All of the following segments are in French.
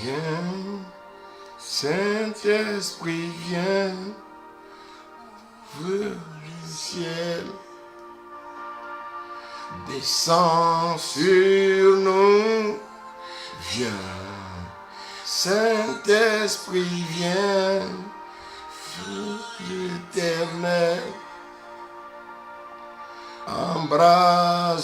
Viens, Saint-Esprit, viens, ouvre le ciel, descends sur nous, viens, Saint-Esprit, viens, feu éternel, embrase-nous.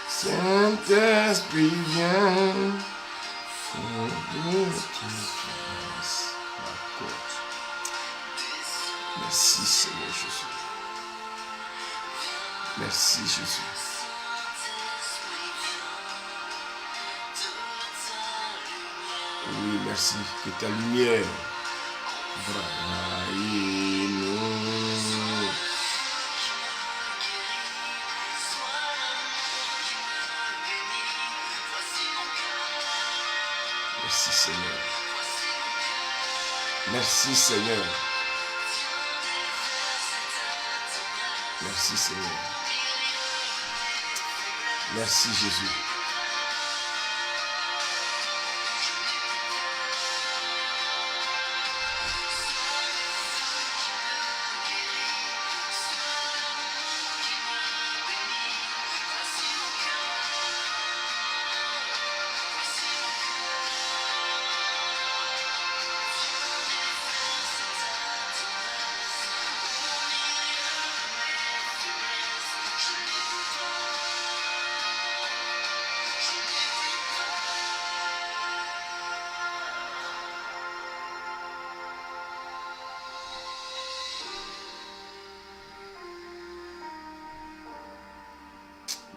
Saint-Esprit, viens, feu de tes grâces, m'accorde. Merci Seigneur Jésus. Merci Jésus. Oui, merci que ta lumière brille nous. Merci Seigneur. Merci Seigneur. Merci Seigneur. Merci Jésus.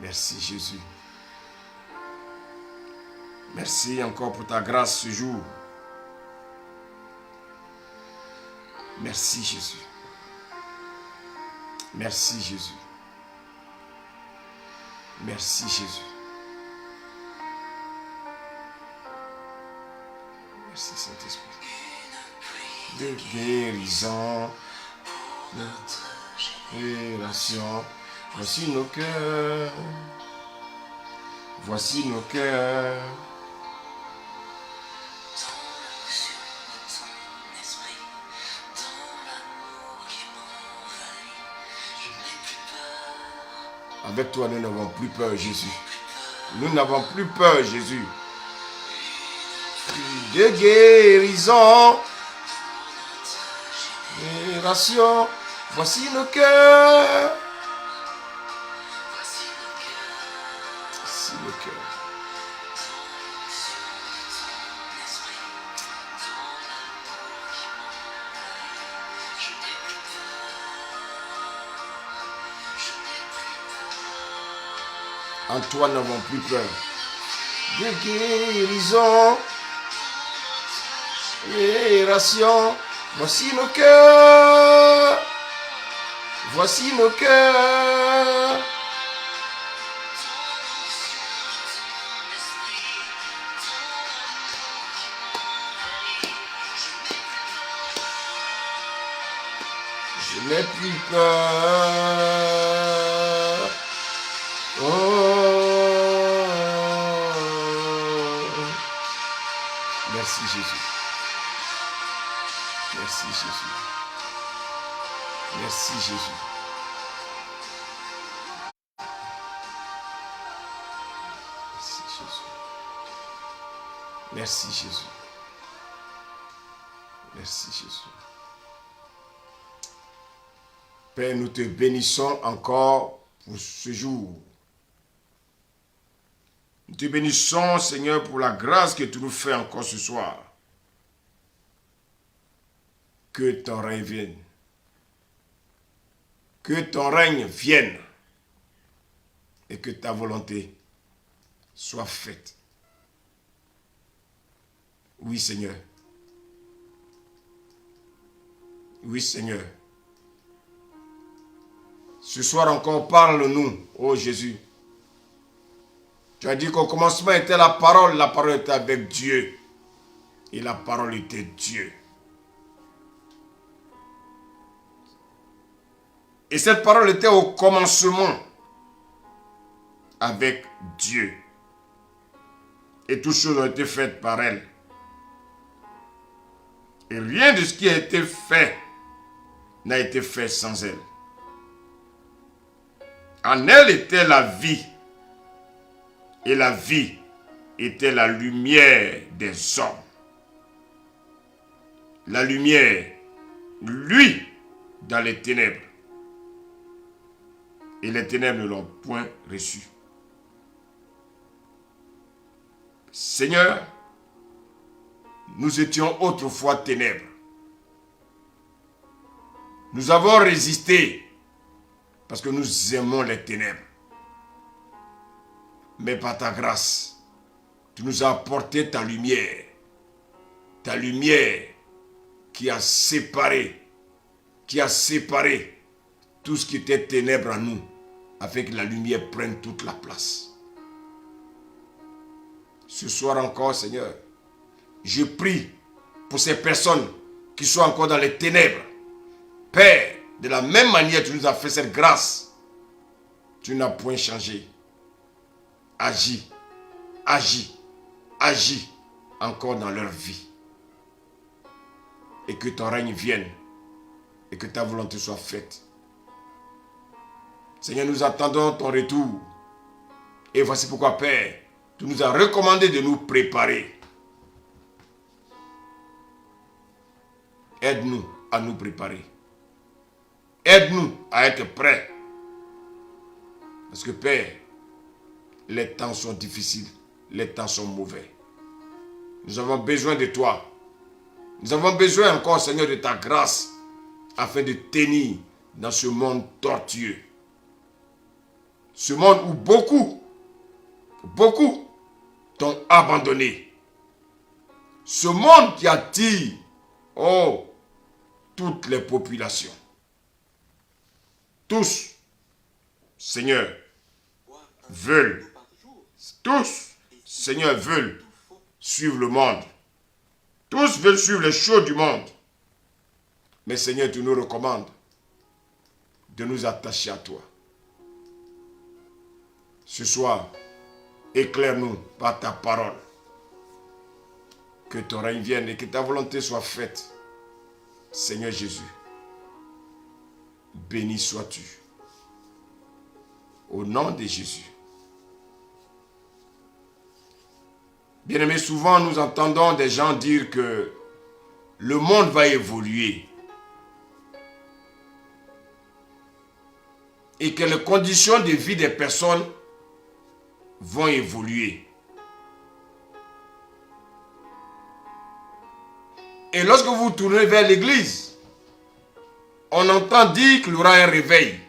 Merci Jésus. Merci encore pour ta grâce ce jour. Merci Jésus. Merci Jésus. Merci Jésus. Merci Saint-Esprit. De guérison, de révélation. Voici nos cœurs. Voici nos cœurs. Avec toi, nous n'avons plus peur, Jésus. Nous n'avons plus peur, Jésus. De guérison, libération. Voici nos cœurs. Voici nos cœurs. En toi, nous n'avons plus peur. De guérison, libération. Voici nos cœurs. Voici nos cœurs. Je n'ai plus peur. Oh. Merci Jésus. Merci Jésus. Merci Jésus. Merci Jésus. Merci Jésus. Merci Jésus. Père, nous te bénissons encore pour ce jour. Nous te bénissons, Seigneur, pour la grâce que tu nous fais encore ce soir. Que ton règne vienne. Que ton règne vienne. Et que ta volonté soit faite. Oui, Seigneur. Oui, Seigneur. Ce soir encore, parle-nous, ô Jésus. Tu as dit qu'au commencement était la parole était avec Dieu. Et la parole était Dieu. Et cette parole était au commencement avec Dieu. Et toutes choses ont été faites par elle. Et rien de ce qui a été fait n'a été fait sans elle. En elle était la vie. Et la vie était la lumière des hommes. La lumière, lui, dans les ténèbres. Et les ténèbres ne l'ont point reçu. Seigneur, nous étions autrefois ténèbres. Nous avons résisté parce que nous aimons les ténèbres. Mais par ta grâce, tu nous as apporté ta lumière. Ta lumière qui a séparé tout ce qui était ténèbres en nous, afin que la lumière prenne toute la place. Ce soir encore, Seigneur, je prie pour ces personnes qui sont encore dans les ténèbres. Père, de la même manière que tu nous as fait cette grâce, tu n'as point changé. Agis, agis, agis encore dans leur vie. Et que ton règne vienne et que ta volonté soit faite. Seigneur, nous attendons ton retour. Et voici pourquoi, Père, tu nous as recommandé de nous préparer. Aide-nous à nous préparer. Aide-nous à être prêts. Parce que, Père, les temps sont difficiles, les temps sont mauvais. Nous avons besoin de toi. Nous avons besoin encore, Seigneur, de ta grâce afin de tenir dans ce monde tortueux. Ce monde où beaucoup t'ont abandonné. Ce monde qui attire, toutes les populations. Tous, Seigneur, veulent suivre le monde. Tous veulent suivre les choses du monde. Mais Seigneur, tu nous recommandes de nous attacher à toi. Ce soir, éclaire-nous par ta parole. Que ton règne vienne et que ta volonté soit faite. Seigneur Jésus, béni sois-tu. Au nom de Jésus. Bien-aimés, souvent nous entendons des gens dire que le monde va évoluer. Et que les conditions de vie des personnes vont évoluer. Et lorsque vous vous tournez vers l'église, on entend dire qu'il y aura un réveil.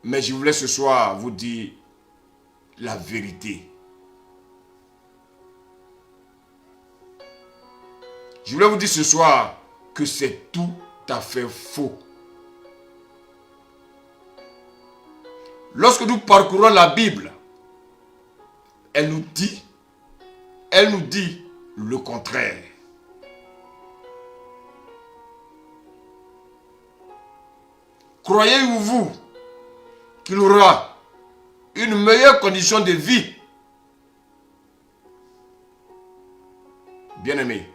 Mais je voulais ce soir vous dire la vérité. Je voulais vous dire ce soir que c'est tout à fait faux. Lorsque nous parcourons la Bible, elle nous dit le contraire. Croyez-vous qu'il y aura une meilleure condition de vie? Bien-aimé,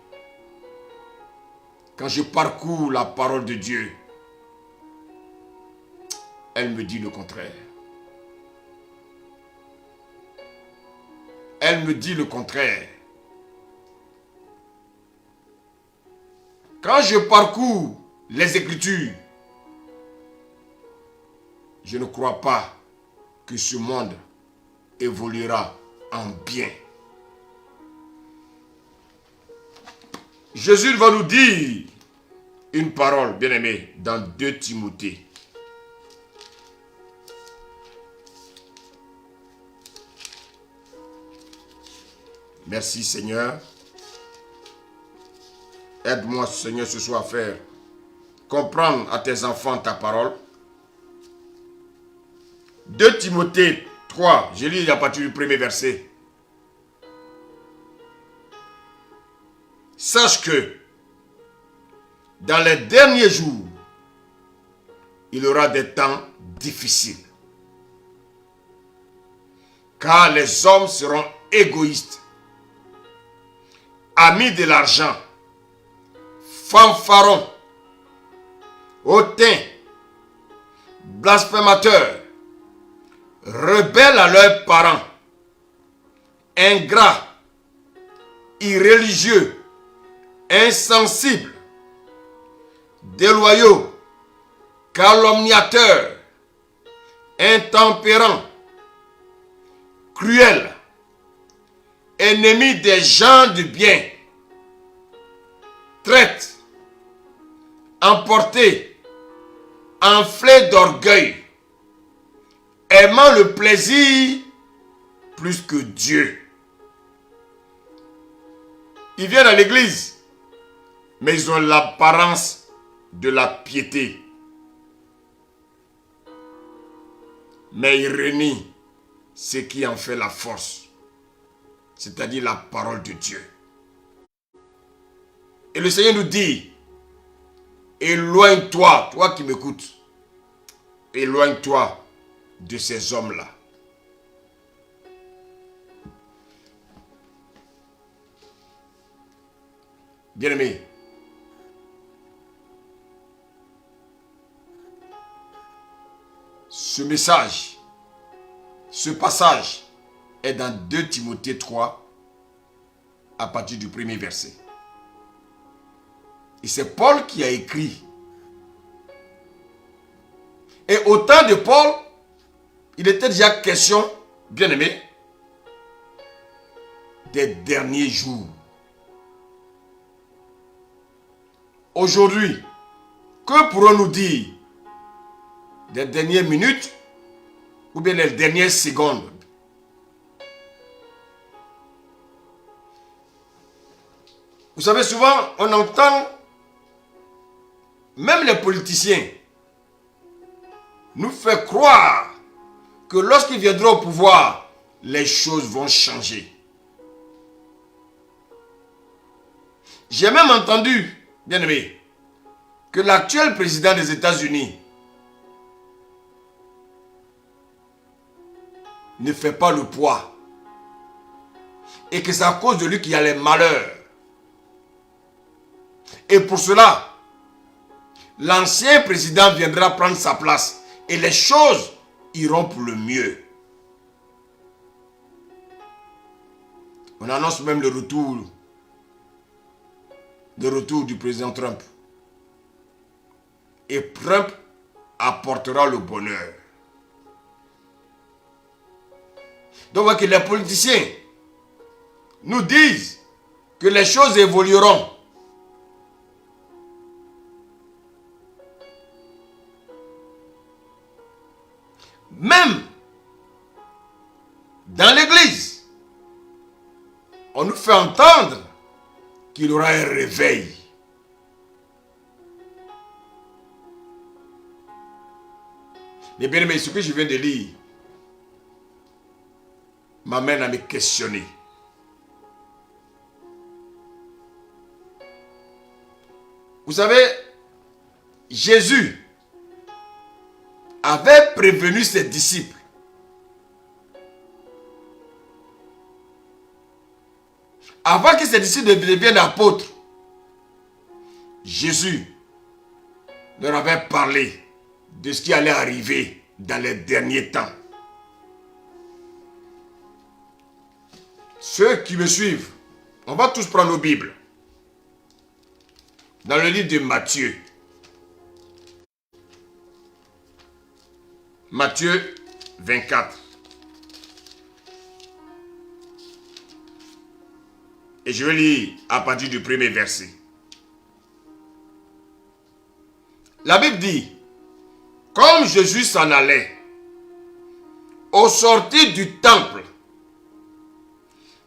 quand je parcours la parole de Dieu, elle me dit le contraire. elle me dit le contraire. Quand je parcours les Écritures, je ne crois pas que ce monde évoluera en bien. Jésus va nous dire une parole, bien-aimé, dans 2 Timothée. Merci Seigneur. Aide-moi Seigneur ce soir à faire comprendre à tes enfants ta parole. 2 Timothée 3, je lis à partir du premier verset. Sache que dans les derniers jours, il y aura des temps difficiles. Car les hommes seront égoïstes, amis de l'argent, fanfarons, hautains, blasphémateurs, rebelles à leurs parents, ingrats, irréligieux, insensibles, déloyaux, calomniateurs, intempérants, cruels, ennemis des gens du bien, traîtres, emportés, enflés d'orgueil, aimant le plaisir plus que Dieu. Ils viennent à l'église, mais ils ont l'apparence de la piété. Mais ils renient ce qui en fait la force, c'est-à-dire la parole de Dieu. Et le Seigneur nous dit, éloigne-toi, toi qui m'écoutes, éloigne-toi de ces hommes-là. Bien-aimé, ce message, ce passage est dans 2 Timothée 3 à partir du premier verset. Et c'est Paul qui a écrit. Et au temps de Paul, il était déjà question, bien-aimé, des derniers jours. Aujourd'hui, que pourrons-nous dire des dernières minutes ou bien les dernières secondes? Vous savez, souvent, on entend, même les politiciens, nous faire croire que lorsqu'ils viendront au pouvoir, les choses vont changer. J'ai même entendu, bien-aimé, que l'actuel président des États-Unis ne fait pas le poids. Et que c'est à cause de lui qu'il y a les malheurs. Et pour cela, l'ancien président viendra prendre sa place. Et les choses iront pour le mieux. On annonce même le retour du président Trump. Et Trump apportera le bonheur. Donc, voyez que les politiciens nous disent que les choses évolueront. Même dans l'église, on nous fait entendre qu'il y aura un réveil. Mais bien aimé, ce que je viens de lire m'amène à me questionner. Vous savez, Jésus avait prévenu ses disciples avant que ses disciples deviennent apôtres. Jésus leur avait parlé de ce qui allait arriver dans les derniers temps. Ceux qui me suivent, on va tous prendre nos Bibles. Dans le livre de Matthieu. Matthieu 24. Et je vais lire à partir du premier verset. La Bible dit, comme Jésus s'en allait, au sortir du temple,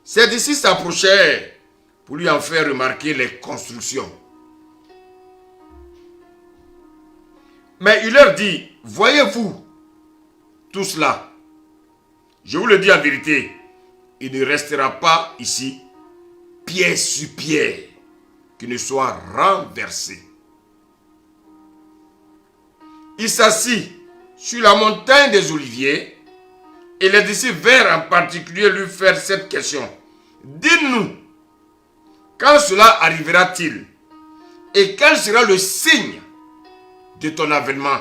ses disciples s'approchèrent pour lui en faire remarquer les constructions. Mais il leur dit, voyez-vous tout cela? Je vous le dis en vérité, il ne restera pas ici pierre sur pierre qui ne soit renversé. Il s'assit sur la montagne des Oliviers et les disciples vinrent en particulier lui faire cette question. Dis-nous, quand cela arrivera-t-il et quel sera le signe de ton avènement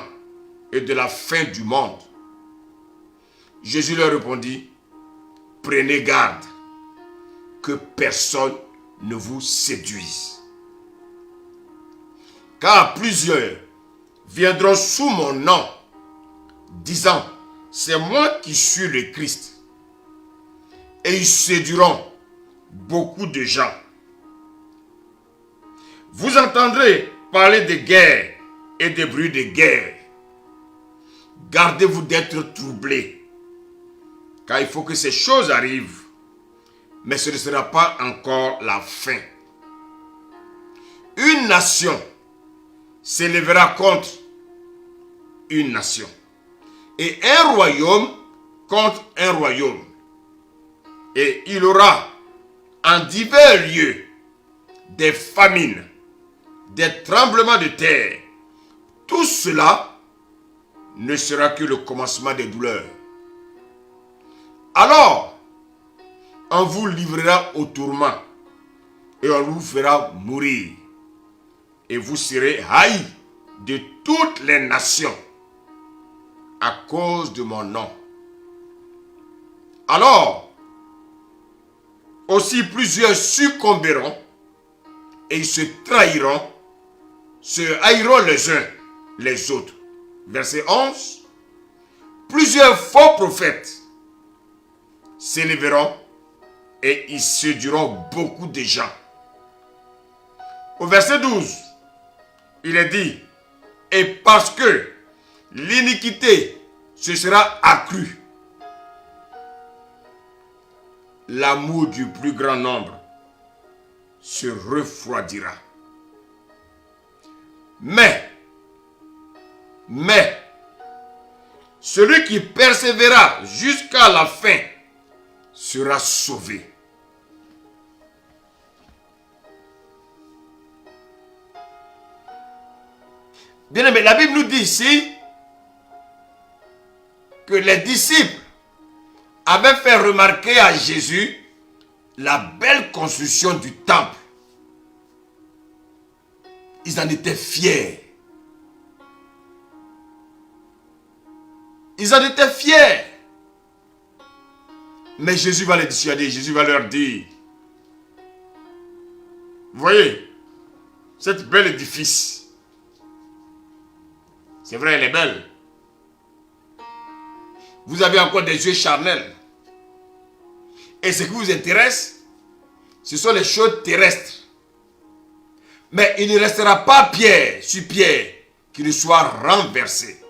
et de la fin du monde? Jésus leur répondit, prenez garde que personne ne vous séduise. Car plusieurs viendront sous mon nom, disant, c'est moi qui suis le Christ. Et ils séduiront beaucoup de gens. Vous entendrez parler de guerre et de bruits de guerre. Gardez-vous d'être troublés, car il faut que ces choses arrivent, mais ce ne sera pas encore la fin. Une nation s'élèvera contre une nation, et un royaume contre un royaume. Et il y aura en divers lieux des famines, des tremblements de terre. Tout cela ne sera que le commencement des douleurs. Alors, on vous livrera au tourment et on vous fera mourir. Et vous serez haïs de toutes les nations à cause de mon nom. Alors, aussi plusieurs succomberont et ils se trahiront, se haïront les uns les autres. Verset 11. Plusieurs faux prophètes s'élèveront et ils séduiront beaucoup de gens. Au verset 12, il est dit, et parce que l'iniquité se sera accrue, l'amour du plus grand nombre se refroidira. Mais, celui qui persévérera jusqu'à la fin sera sauvé. Bien aimé, la Bible nous dit ici que les disciples avaient fait remarquer à Jésus la belle construction du temple. Ils en étaient fiers. Ils en étaient fiers. Mais Jésus va les dissuader. Jésus va leur dire, voyez, cette belle édifice, c'est vrai, elle est belle. Vous avez encore des yeux charnels. Et ce qui vous intéresse, ce sont les choses terrestres. Mais il ne restera pas pierre sur pierre qui ne soit renversé.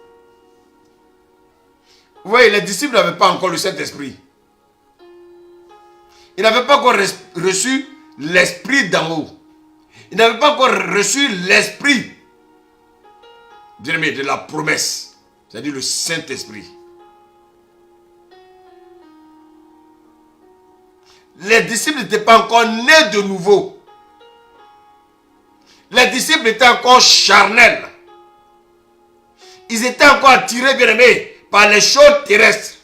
Vous voyez, les disciples n'avaient pas encore le Saint-Esprit. Ils n'avaient pas encore reçu l'Esprit d'en haut. Ils n'avaient pas encore reçu l'Esprit de la promesse, c'est-à-dire le Saint-Esprit. Les disciples n'étaient pas encore nés de nouveau. Les disciples étaient encore charnels. Ils étaient encore attirés, bien aimés, par les choses terrestres.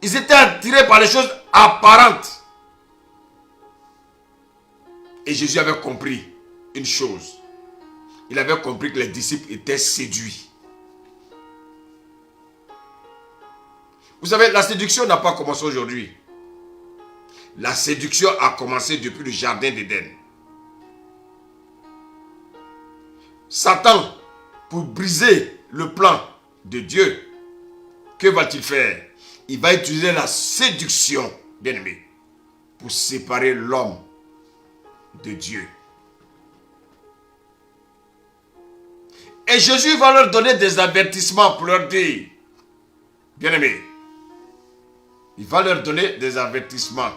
Ils étaient attirés par les choses apparentes. Et Jésus avait compris une chose. Il avait compris que les disciples étaient séduits. Vous savez, la séduction n'a pas commencé aujourd'hui. La séduction a commencé depuis le jardin d'Éden. Satan, pour briser le plan de Dieu, que va-t-il faire? Il va utiliser la séduction, bien-aimé, pour séparer l'homme de Dieu. Et Jésus va leur donner des avertissements pour leur dire, bien-aimé, il va leur donner des avertissements.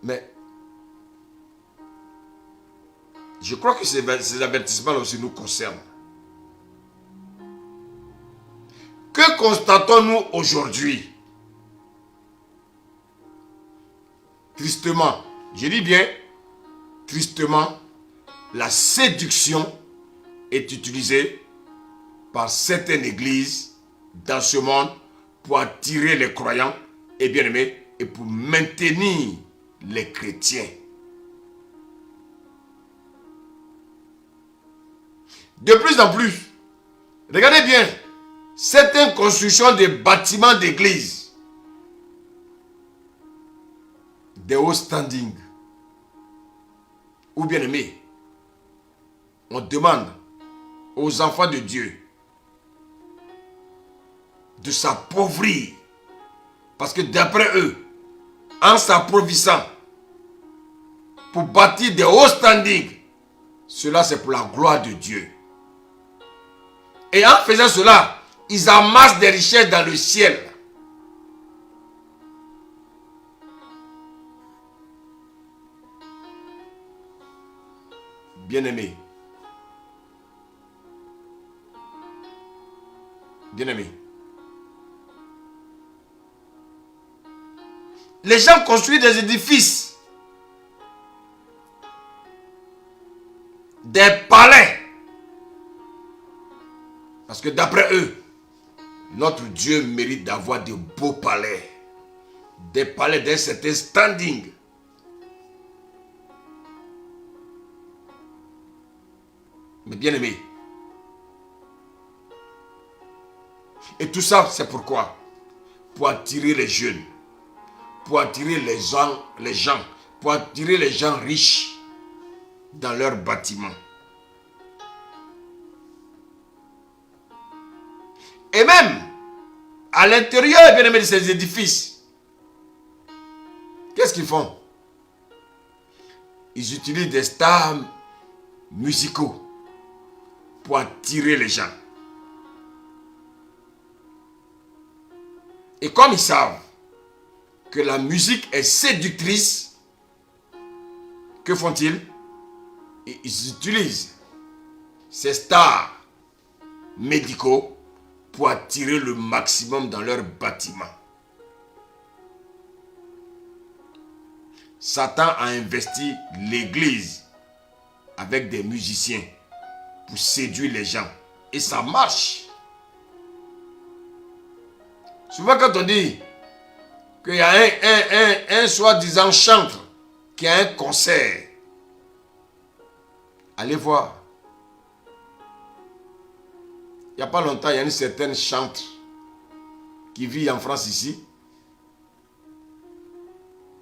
Mais je crois que ces avertissements aussi nous concernent. Que constatons-nous aujourd'hui? Tristement, je dis bien, tristement, la séduction est utilisée par certaines églises dans ce monde pour attirer les croyants et bien-aimés et pour maintenir les chrétiens. De plus en plus, regardez bien, certaines constructions de bâtiments d'église, des hauts standing, ou bien aimés, on demande aux enfants de Dieu de s'appauvrir. Parce que d'après eux, en s'appauvrissant pour bâtir des hauts standing, cela c'est pour la gloire de Dieu. Et en faisant cela, ils amassent des richesses dans le ciel. Bien-aimés, bien-aimés, les gens construisent des édifices, des palais, parce que d'après eux, notre Dieu mérite d'avoir de beaux palais, des palais d'un certain standing. Mais bien aimé, et tout ça c'est pourquoi? Pour attirer les jeunes, pour attirer les gens, pour attirer les gens riches dans leurs bâtiments. Et même à l'intérieur, bien aimé, de ces édifices, qu'est-ce qu'ils font? Ils utilisent des stars musicaux pour attirer les gens. Et comme ils savent que la musique est séductrice, que font-ils? Ils utilisent ces stars médicaux pour attirer le maximum dans leur bâtiment. Satan a investi l'église avec des musiciens pour séduire les gens. Et ça marche. Souvent quand on dit qu'il y a un soi-disant chantre qui a un concert, allez voir. Il n'y a pas longtemps, il y a une certaine chantre qui vit en France ici,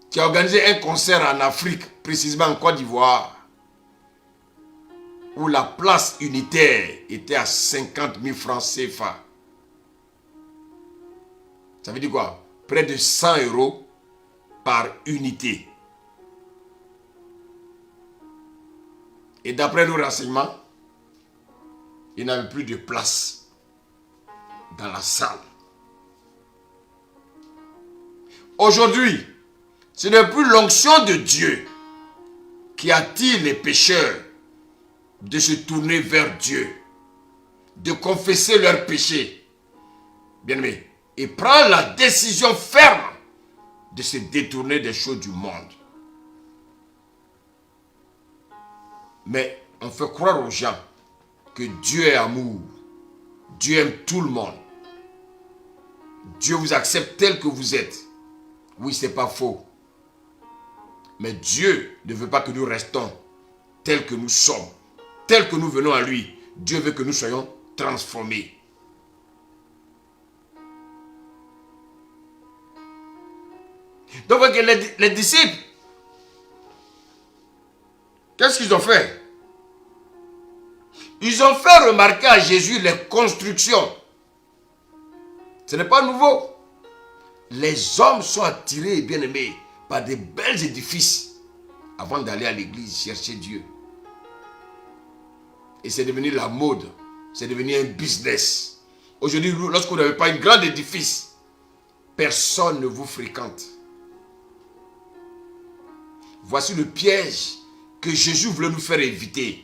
qui a organisé un concert en Afrique, précisément en Côte d'Ivoire, où la place unitaire était à 50 000 francs CFA. Ça veut dire quoi? Près de 100 € par unité. Et d'après nos renseignements, il n'avait plus de place dans la salle. Aujourd'hui, ce n'est plus l'onction de Dieu qui attire les pécheurs de se tourner vers Dieu, de confesser leurs péchés, bien-aimés, et prendre la décision ferme de se détourner des choses du monde. Mais on fait croire aux gens que Dieu est amour. Dieu aime tout le monde. Dieu vous accepte tel que vous êtes. Oui, ce n'est pas faux. Mais Dieu ne veut pas que nous restons tels que nous sommes, tels que nous venons à lui. Dieu veut que nous soyons transformés. Donc, vous voyez que les disciples, qu'est-ce qu'ils ont fait? Ils ont fait remarquer à Jésus les constructions. Ce n'est pas nouveau. Les hommes sont attirés, bien aimés, par des belles édifices avant d'aller à l'église chercher Dieu. Et c'est devenu la mode. C'est devenu un business. Aujourd'hui, lorsque vous n'avez pas un grand édifice, personne ne vous fréquente. Voici le piège que Jésus voulait nous faire éviter.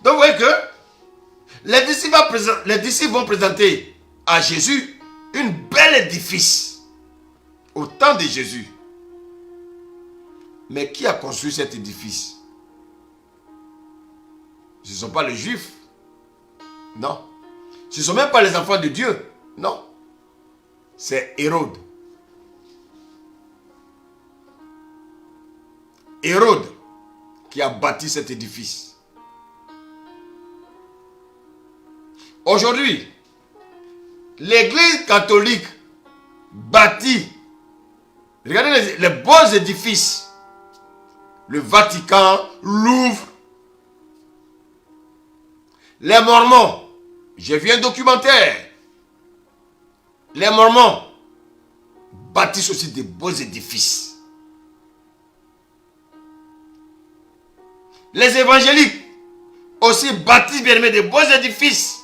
Donc vous voyez que les disciples vont présenter à Jésus un bel édifice au temps de Jésus. Mais qui a construit cet édifice? Ce ne sont pas les Juifs. Non. Ce ne sont même pas les enfants de Dieu. Non. C'est Hérode. Hérode qui a bâti cet édifice. Aujourd'hui, l'Église catholique bâtit, regardez les beaux édifices, le Vatican, Louvre, les Mormons, j'ai vu un documentaire, les Mormons bâtissent aussi des beaux édifices. Les évangéliques aussi bâtissent bien aimé des beaux édifices.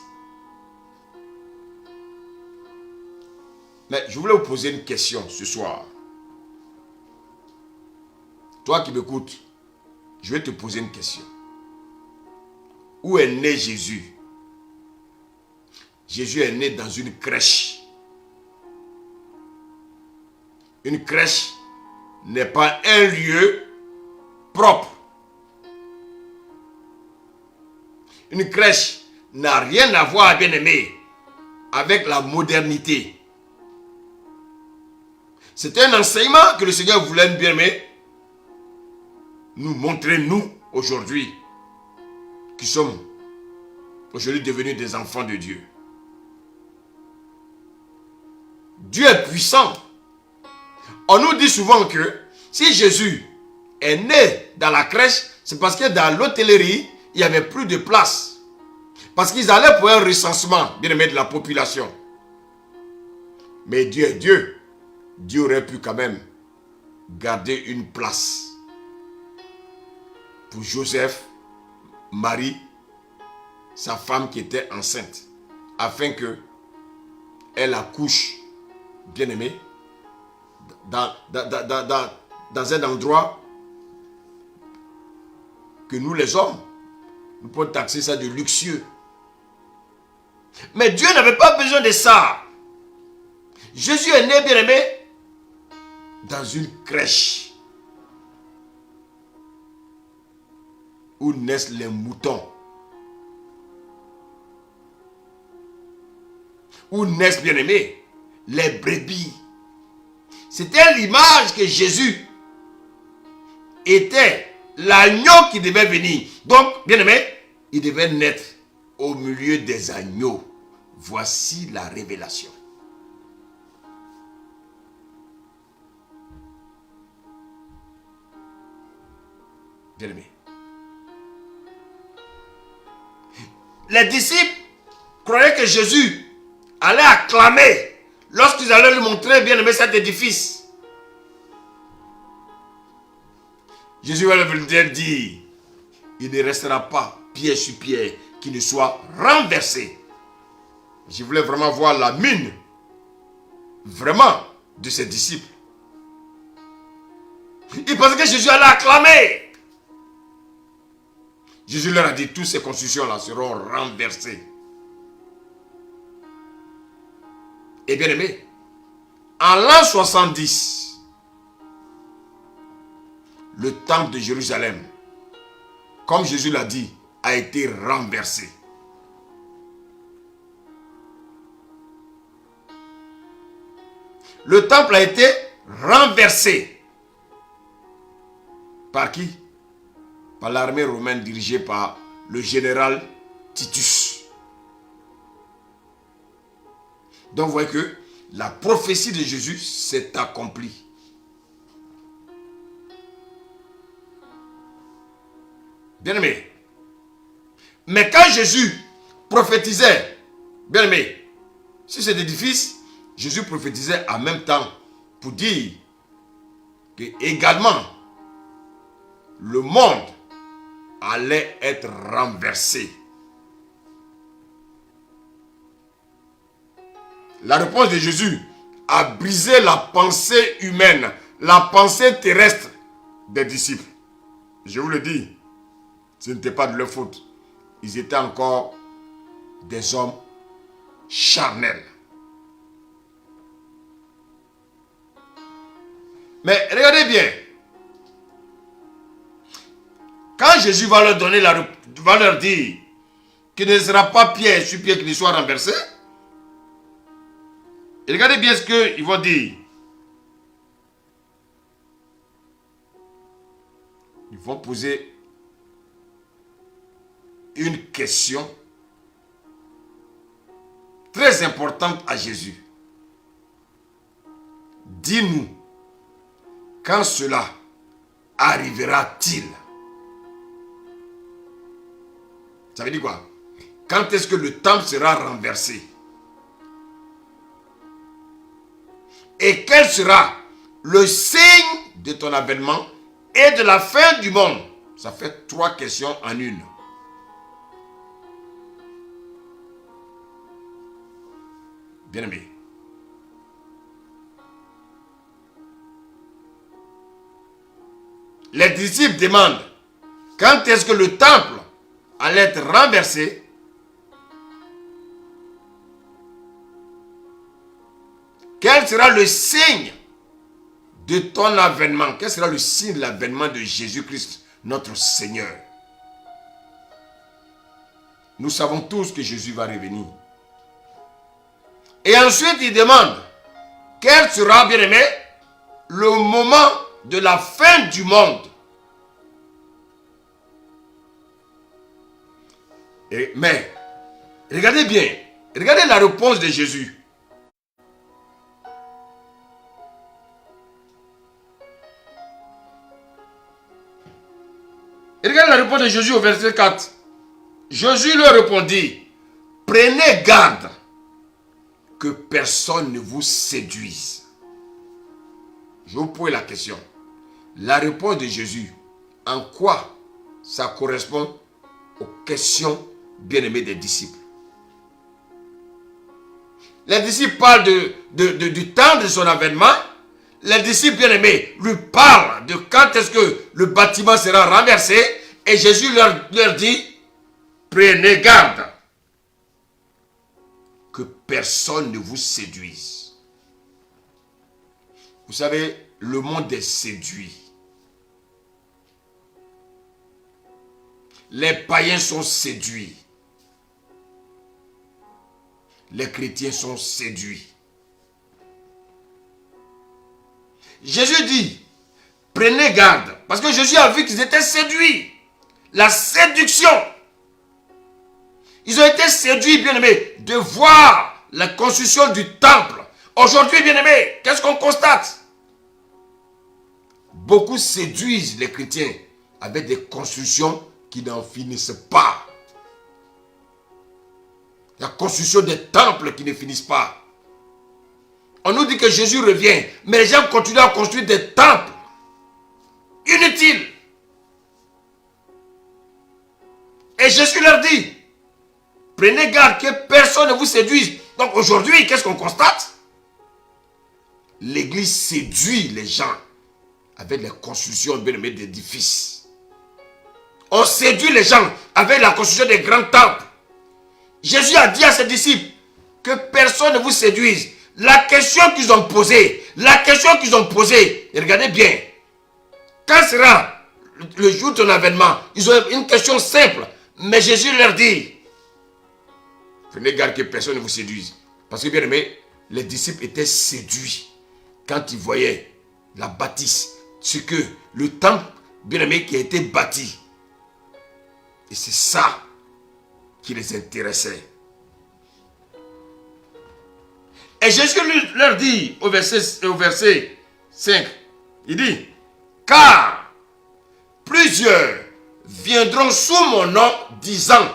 Mais je voulais vous poser une question ce soir. Toi qui m'écoutes, je vais te poser une question. Où est né Jésus? Jésus est né dans une crèche. Une crèche n'est pas un lieu propre. Une crèche n'a rien à voir, bien aimé, avec la modernité. C'est un enseignement que le Seigneur voulait, bien aimé, nous montrer, nous, aujourd'hui, qui sommes aujourd'hui devenus des enfants de Dieu. Dieu est puissant. On nous dit souvent que si Jésus est né dans la crèche, c'est parce que dans l'hôtellerie, il n'y avait plus de place. Parce qu'ils allaient pour un recensement, bien aimé, de la population. Mais Dieu est Dieu. Dieu aurait pu quand même garder une place pour Joseph, Marie, sa femme qui était enceinte, afin que elle accouche, bien aimée, dans un endroit que nous les hommes, nous pouvons taxer ça de luxueux. Mais Dieu n'avait pas besoin de ça. Jésus est né, bien aimé, dans une crèche où naissent les moutons, où naissent, bien aimé, les brebis. C'était l'image que Jésus était l'agneau qui devait venir. Donc, bien aimé, il devait naître au milieu des agneaux. Voici la révélation. Bien aimé. Les disciples croyaient que Jésus allait acclamer lorsqu'ils allaient lui montrer, bien aimé, cet édifice. Jésus va leur dire, il ne restera pas pierre sur pierre qui ne soit renversé. Je voulais vraiment voir la mine, vraiment, de ses disciples. Ils pensaient que Jésus allait acclamer. Jésus leur a dit, toutes ces constructions-là seront renversées. Et bien aimé, en l'an 70, le temple de Jérusalem, comme Jésus l'a dit, a été renversé. Le temple a été renversé. Par qui? Par l'armée romaine dirigée par le général Titus. Donc vous voyez que la prophétie de Jésus s'est accomplie. Bien-aimé. Mais quand Jésus prophétisait, bien-aimé, sur cet édifice, Jésus prophétisait en même temps pour dire que également le monde allait être renversé. La réponse de Jésus a brisé la pensée humaine, la pensée terrestre des disciples. Je vous le dis, ce n'était pas de leur faute. Ils étaient encore des hommes charnels. Mais regardez bien. Quand Jésus va leur donner va leur dire qu'il ne sera pas pierre sur pierre qui ne soit renversé, et regardez bien ce qu'ils vont dire. Ils vont poser une question très importante à Jésus. Dis-nous, quand cela arrivera-t-il? Ça veut dire quoi? Quand est-ce que le temple sera renversé? Et quel sera le signe de ton avènement et de la fin du monde? Ça fait 3 questions en une. Bien-aimé. Les disciples demandent quand est-ce que le temple allait être renversé. Quel sera le signe de ton avènement? Quel sera le signe de l'avènement de Jésus-Christ, notre Seigneur? Nous savons tous que Jésus va revenir. Et ensuite, il demande, quel sera, bien-aimé, le moment de la fin du monde? Mais, regardez bien, regardez la réponse de Jésus. Et regardez la réponse de Jésus au verset 4. Jésus leur répondit, prenez garde que personne ne vous séduise. Je vous pose la question. La réponse de Jésus, en quoi ça correspond aux questions bien-aimées des disciples? Les disciples parlent du temps de son avènement. Les disciples bien-aimés lui parlent de quand est-ce que le bâtiment sera renversé. Et Jésus leur dit, prenez garde que personne ne vous séduise. Vous savez, le monde est séduit. Les païens sont séduits. Les chrétiens sont séduits. Jésus dit, prenez garde. Parce que Jésus a vu qu'ils étaient séduits. La séduction. Ils ont été séduits, bien-aimés, de voir la construction du temple. Aujourd'hui, bien-aimés, qu'est-ce qu'on constate? Beaucoup séduisent les chrétiens avec des constructions qui n'en finissent pas. La construction des temples qui ne finissent pas. On nous dit que Jésus revient, mais les gens continuent à construire des temples inutiles. Et Jésus leur dit, prenez garde que personne ne vous séduise. Donc aujourd'hui, qu'est-ce qu'on constate? L'église séduit les gens avec les constructions bien-aimées d'édifices. On séduit les gens avec la construction des grands temples. Jésus a dit à ses disciples que personne ne vous séduise. La question qu'ils ont posée, et regardez bien, quand sera le jour de ton avènement? Ils ont une question simple, mais Jésus leur dit, prenez garde que personne ne vous séduise. Parce que bien aimé, les disciples étaient séduits quand ils voyaient la bâtisse, ce que le temple bien aimé qui a été bâti. Et c'est ça qui les intéressait. Et Jésus leur dit au verset 5, il dit, car plusieurs viendront sous mon nom disant,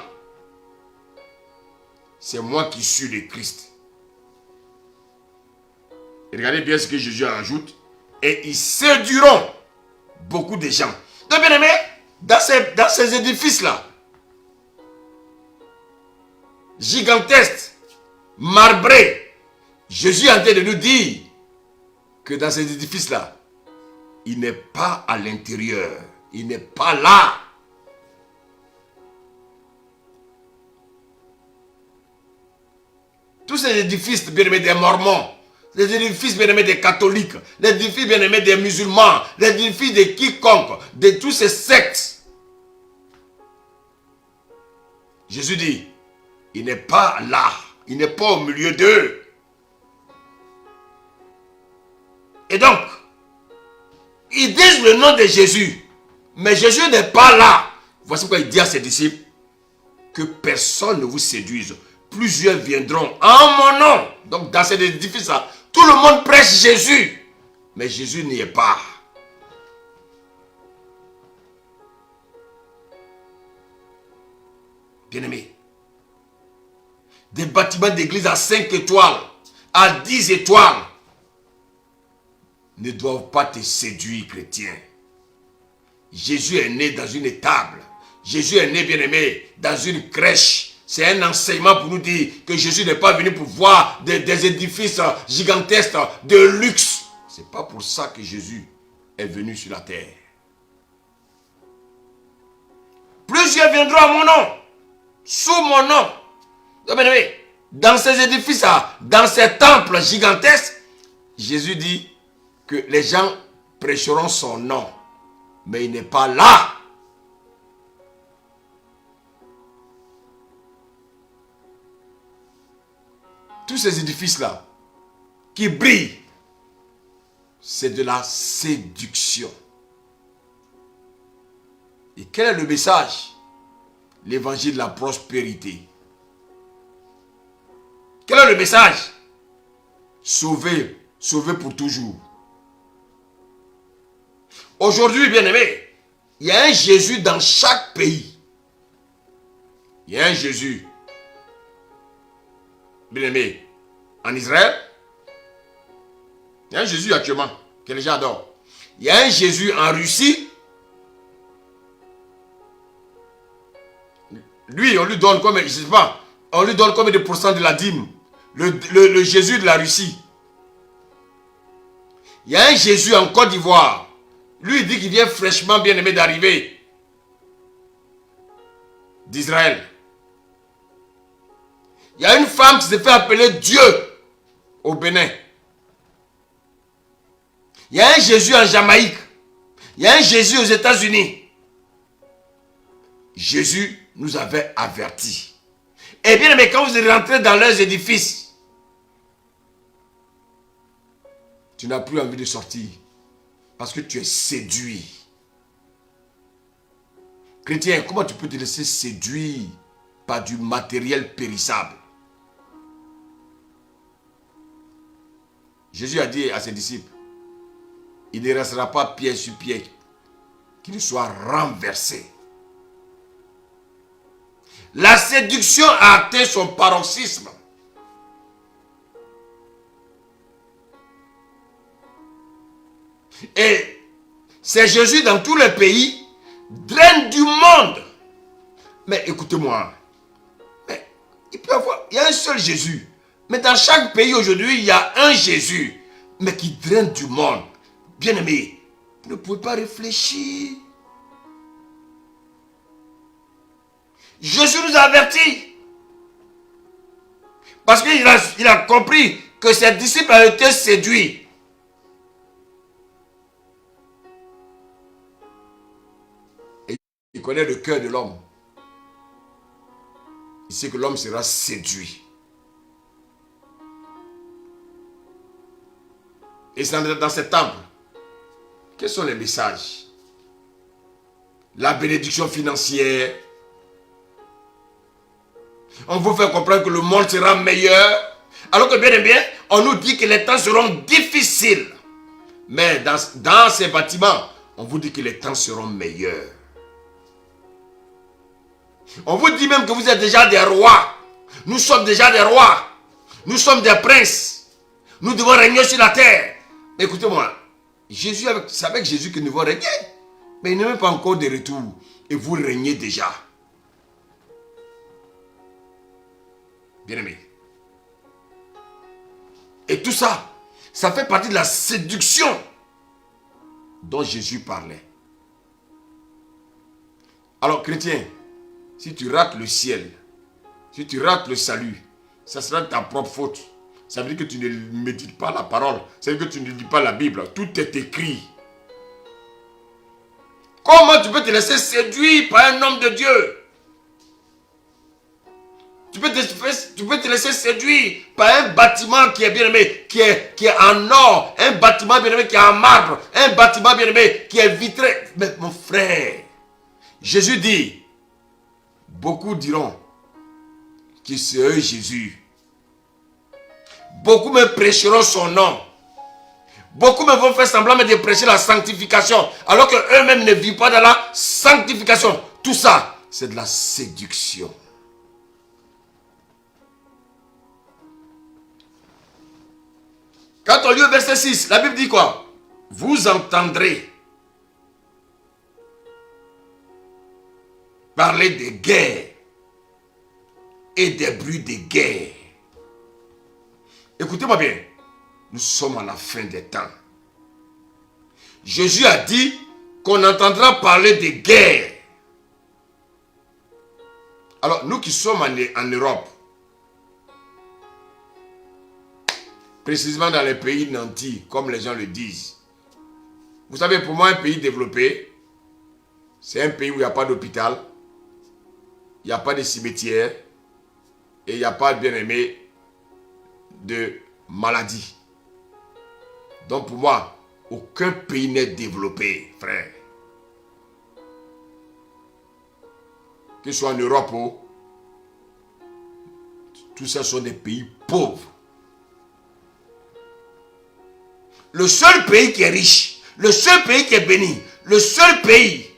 c'est moi qui suis le Christ. Et regardez bien ce que Jésus ajoute, et ils séduiront beaucoup de gens. Donc bien aimé, dans ces édifices-là, gigantesques, marbrés, Jésus est en train de nous dire que dans ces édifices-là, il n'est pas à l'intérieur, il n'est pas là. Tous ces édifices bien-aimés des Mormons, les édifices bien-aimés des catholiques, les édifices bien-aimés des musulmans, les édifices de quiconque, de tous ces sectes. Jésus dit, il n'est pas là, il n'est pas au milieu d'eux. Et donc, ils disent le nom de Jésus, mais Jésus n'est pas là. Voici pourquoi il dit à ses disciples, que personne ne vous séduise. Plusieurs viendront en mon nom. Donc dans cet édifice-là, tout le monde prêche Jésus, mais Jésus n'y est pas. Bien-aimés, des bâtiments d'église à 5 étoiles, à 10 étoiles, ne doivent pas te séduire, chrétien. Jésus est né dans une étable. Jésus est né, bien-aimé, dans une crèche. C'est un enseignement pour nous dire que Jésus n'est pas venu pour voir des édifices gigantesques de luxe. Ce n'est pas pour ça que Jésus est venu sur la terre. Plusieurs viendront à mon nom, sous mon nom. Donc, bien-aimé, dans ces édifices-là, dans ces temples gigantesques, Jésus dit que les gens prêcheront son nom. Mais il n'est pas là. Tous ces édifices-là qui brillent, c'est de la séduction. Et quel est le message? L'évangile de la prospérité. Quel est le message? Sauver, sauver pour toujours. Aujourd'hui, bien-aimé, il y a un Jésus dans chaque pays. Il y a un Jésus, bien-aimé, en Israël. Il y a un Jésus actuellement, que les gens adorent. Il y a un Jésus en Russie. Lui, on lui donne comme, je sais pas, on lui donne combien de pourcents de la dîme? Le Jésus de la Russie. Il y a un Jésus en Côte d'Ivoire. Lui, il dit qu'il vient fraîchement bien-aimé d'arriver d'Israël. Il y a une femme qui se fait appeler Dieu au Bénin. Il y a un Jésus en Jamaïque. Il y a un Jésus aux États-Unis. Jésus nous avait avertis. Et bien, mais quand vous rentrez dans leurs édifices, tu n'as plus envie de sortir. Parce que tu es séduit. Chrétien, comment tu peux te laisser séduire par du matériel périssable? Jésus a dit à ses disciples, il ne restera pas pied sur pied, qu'il soit renversé. La séduction a atteint son paroxysme. Et c'est Jésus dans tous les pays, draine du monde. Mais écoutez-moi, il y a un seul Jésus. Mais dans chaque pays aujourd'hui, il y a un Jésus, mais qui draine du monde. Bien-aimé, vous ne pouvez pas réfléchir. Jésus nous a avertis. Parce qu'il a compris que ses disciples avaient été séduits. Et il connaît le cœur de l'homme. Il sait que l'homme sera séduit. Et c'est dans ce temple. Quels sont les messages? La bénédiction financière. On vous fait comprendre que le monde sera meilleur. Alors que bien et bien, on nous dit que les temps seront difficiles. Mais dans ces bâtiments, on vous dit que les temps seront meilleurs. On vous dit même que vous êtes déjà des rois. Nous sommes déjà des rois. Nous sommes des princes. Nous devons régner sur la terre. Écoutez-moi, c'est avec Jésus que nous devons régner. Mais il n'est même pas encore de retour. Et vous régnez déjà. Bien-aimé. Et tout ça, ça fait partie de la séduction dont Jésus parlait. Alors, chrétien, si tu rates le ciel, si tu rates le salut, ça sera ta propre faute. Ça veut dire que tu ne médites pas la parole. Ça veut dire que tu ne lis pas la Bible. Tout est écrit. Comment tu peux te laisser séduire par un homme de Dieu? Tu peux te laisser séduire par un bâtiment qui est bien aimé, qui est en or, un bâtiment bien aimé qui est en marbre, un bâtiment bien aimé qui est vitré. Mais mon frère, Jésus dit, beaucoup diront que c'est eux Jésus. Beaucoup me prêcheront son nom. Beaucoup me vont faire semblant de prêcher la sanctification, alors qu'eux-mêmes ne vivent pas dans la sanctification. Tout ça, c'est de la séduction. Quand on lit au verset 6, la Bible dit quoi? Vous entendrez parler de guerre et des bruits de guerre. Écoutez-moi bien, nous sommes à la fin des temps. Jésus a dit qu'on entendra parler de guerre. Alors, nous qui sommes en Europe, précisément dans les pays nantis, comme les gens le disent. Vous savez, pour moi, un pays développé, c'est un pays où il n'y a pas d'hôpital, il n'y a pas de cimetière, et il n'y a pas, bien aimé, de maladie. Donc pour moi, aucun pays n'est développé, frère. Que ce soit en Europe, tout ça sont des pays pauvres. Le seul pays qui est riche, le seul pays qui est béni, le seul pays,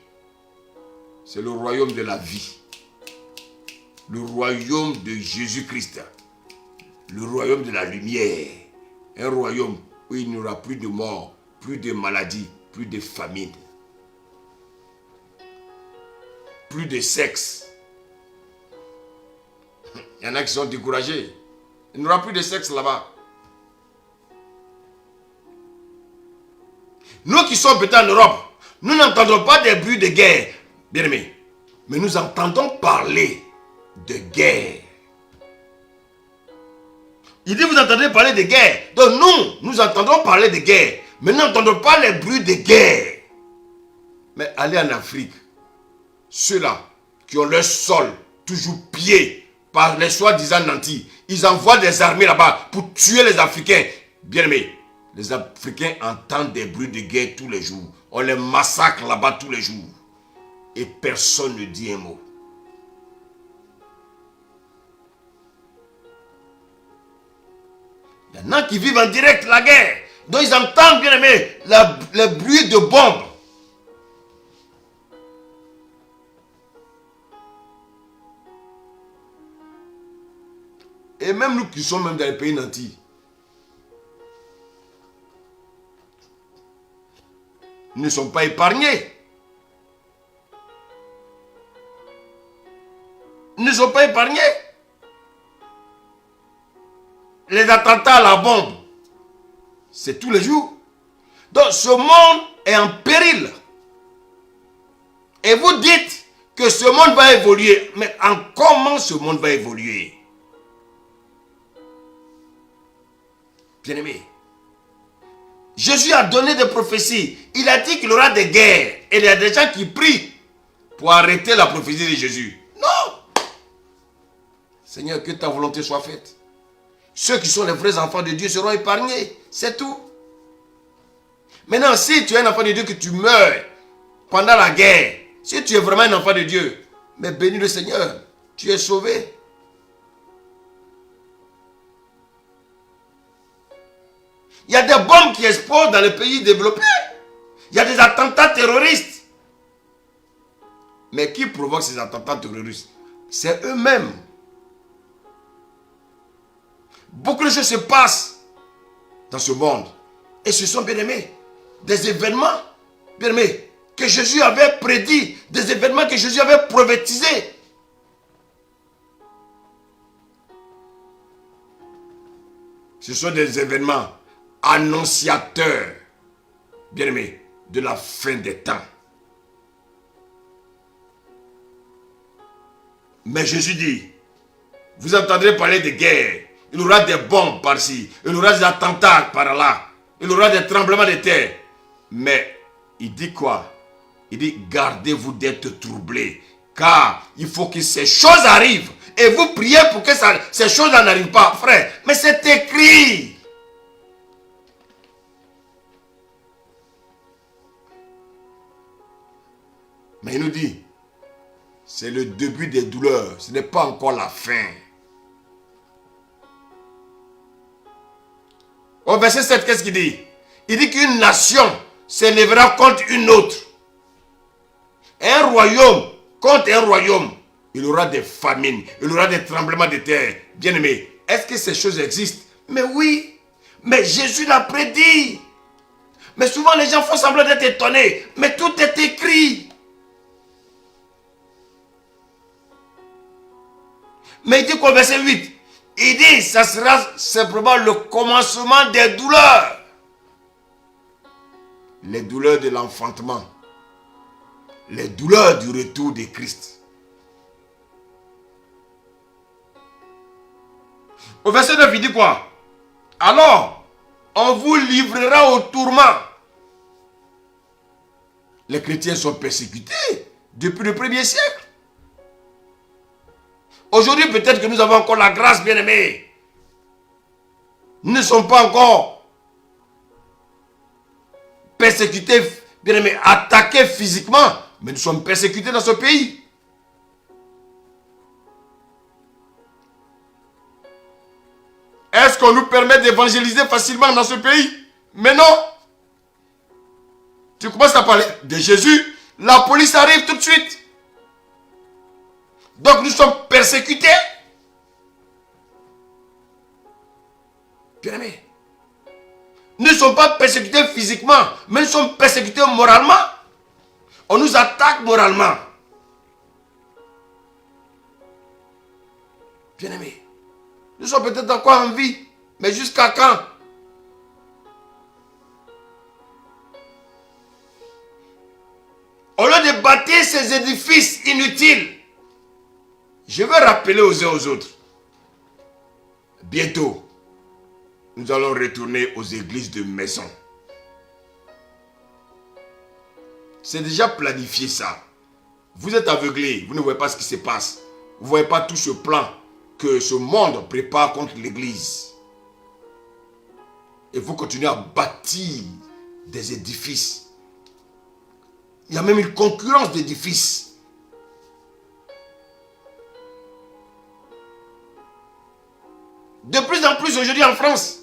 c'est le royaume de la vie. Le royaume de Jésus-Christ. Le royaume de la lumière. Un royaume où il n'y aura plus de mort, plus de maladies, plus de famine. Plus de sexe. Il y en a qui sont découragés. Il n'y aura plus de sexe là-bas. Nous qui sommes peut-être en Europe, nous n'entendons pas des bruits de guerre, bien aimés. Mais nous entendons parler de guerre. Il dit, vous entendez parler de guerre. Donc nous entendons parler de guerre. Mais nous n'entendons pas les bruits de guerre. Mais allez en Afrique. Ceux-là qui ont leur sol toujours pillé par les soi-disant nantis, ils envoient des armées là-bas pour tuer les Africains. Bien aimés, les Africains entendent des bruits de guerre tous les jours. On les massacre là-bas tous les jours. Et personne ne dit un mot. Il y en a qui vivent en direct la guerre. Donc ils entendent, bien aimé, le bruit de bombes. Et même nous qui sommes même dans les pays nantis, nous ne sommes pas épargnés. Nous ne sommes pas épargnés. Les attentats à la bombe, c'est tous les jours. Donc ce monde est en péril. Et vous dites que ce monde va évoluer. Mais en comment ce monde va évoluer? Bien-aimé, Jésus a donné des prophéties. Il a dit qu'il y aura des guerres. Et il y a des gens qui prient pour arrêter la prophétie de Jésus. Non! Seigneur, que ta volonté soit faite. Ceux qui sont les vrais enfants de Dieu seront épargnés. C'est tout. Maintenant, si tu es un enfant de Dieu que tu meurs pendant la guerre, si tu es vraiment un enfant de Dieu, mais bénis le Seigneur, tu es sauvé. Il y a des bombes qui explosent dans les pays développés. Il y a des attentats terroristes. Mais qui provoque ces attentats terroristes? C'est eux-mêmes. Beaucoup de choses se passent dans ce monde. Et ce sont, bien aimés, des événements, bien aimés, que Jésus avait prédit, des événements que Jésus avait prophétisés. Ce sont des événements annonciateurs, bien aimés, de la fin des temps. Mais Jésus dit, vous entendrez parler de guerre, il y aura des bombes par-ci, il y aura des attentats par-là, il y aura des tremblements de terre. Mais il dit quoi? Il dit, gardez-vous d'être troublés, car il faut que ces choses arrivent. Et vous priez pour que ces choses n'arrivent pas, frère. Mais c'est écrit. Mais il nous dit, c'est le début des douleurs, ce n'est pas encore la fin. Au verset 7, qu'est-ce qu'il dit? Il dit qu'une nation s'élèvera contre une autre. Un royaume contre un royaume. Il y aura des famines, il y aura des tremblements de terre. Bien aimé, est-ce que ces choses existent? Mais oui, mais Jésus l'a prédit. Mais souvent les gens font semblant d'être étonnés. Mais tout est écrit. Mais il dit qu'au verset 8, il dit, ça sera simplement le commencement des douleurs. Les douleurs de l'enfantement. Les douleurs du retour de Christ. Au verset 9, il dit quoi? Alors, on vous livrera au tourment. Les chrétiens sont persécutés depuis le 1er siècle. Aujourd'hui, peut-être que nous avons encore la grâce, bien-aimée. Nous ne sommes pas encore persécutés, bien-aimés, attaqués physiquement, mais nous sommes persécutés dans ce pays. Est-ce qu'on nous permet d'évangéliser facilement dans ce pays? Mais non. Tu commences à parler de Jésus, la police arrive tout de suite. Donc nous sommes persécutés. Bien-aimés, nous ne sommes pas persécutés physiquement, mais nous sommes persécutés moralement. On nous attaque moralement. Bien-aimés, nous sommes peut-être encore en vie, mais jusqu'à quand? Au lieu de bâtir ces édifices inutiles, je veux rappeler aux uns aux autres, bientôt, nous allons retourner aux églises de maison. C'est déjà planifié ça. Vous êtes aveuglés, vous ne voyez pas ce qui se passe. Vous ne voyez pas tout ce plan que ce monde prépare contre l'église. Et vous continuez à bâtir des édifices. Il y a même une concurrence d'édifices. De plus en plus aujourd'hui en France,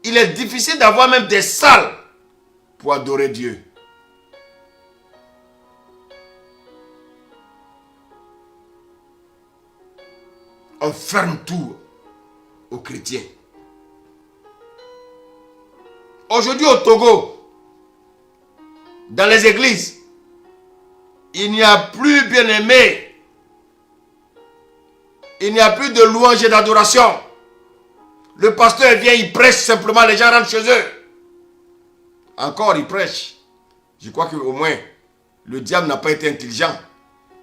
il est difficile d'avoir même des salles pour adorer Dieu. On ferme tout aux chrétiens. Aujourd'hui au Togo, dans les églises, il n'y a plus, bien-aimé, il n'y a plus de louange et d'adoration. Le pasteur vient, il prêche simplement, les gens rentrent chez eux. Encore, il prêche. Je crois qu'au moins, le diable n'a pas été intelligent.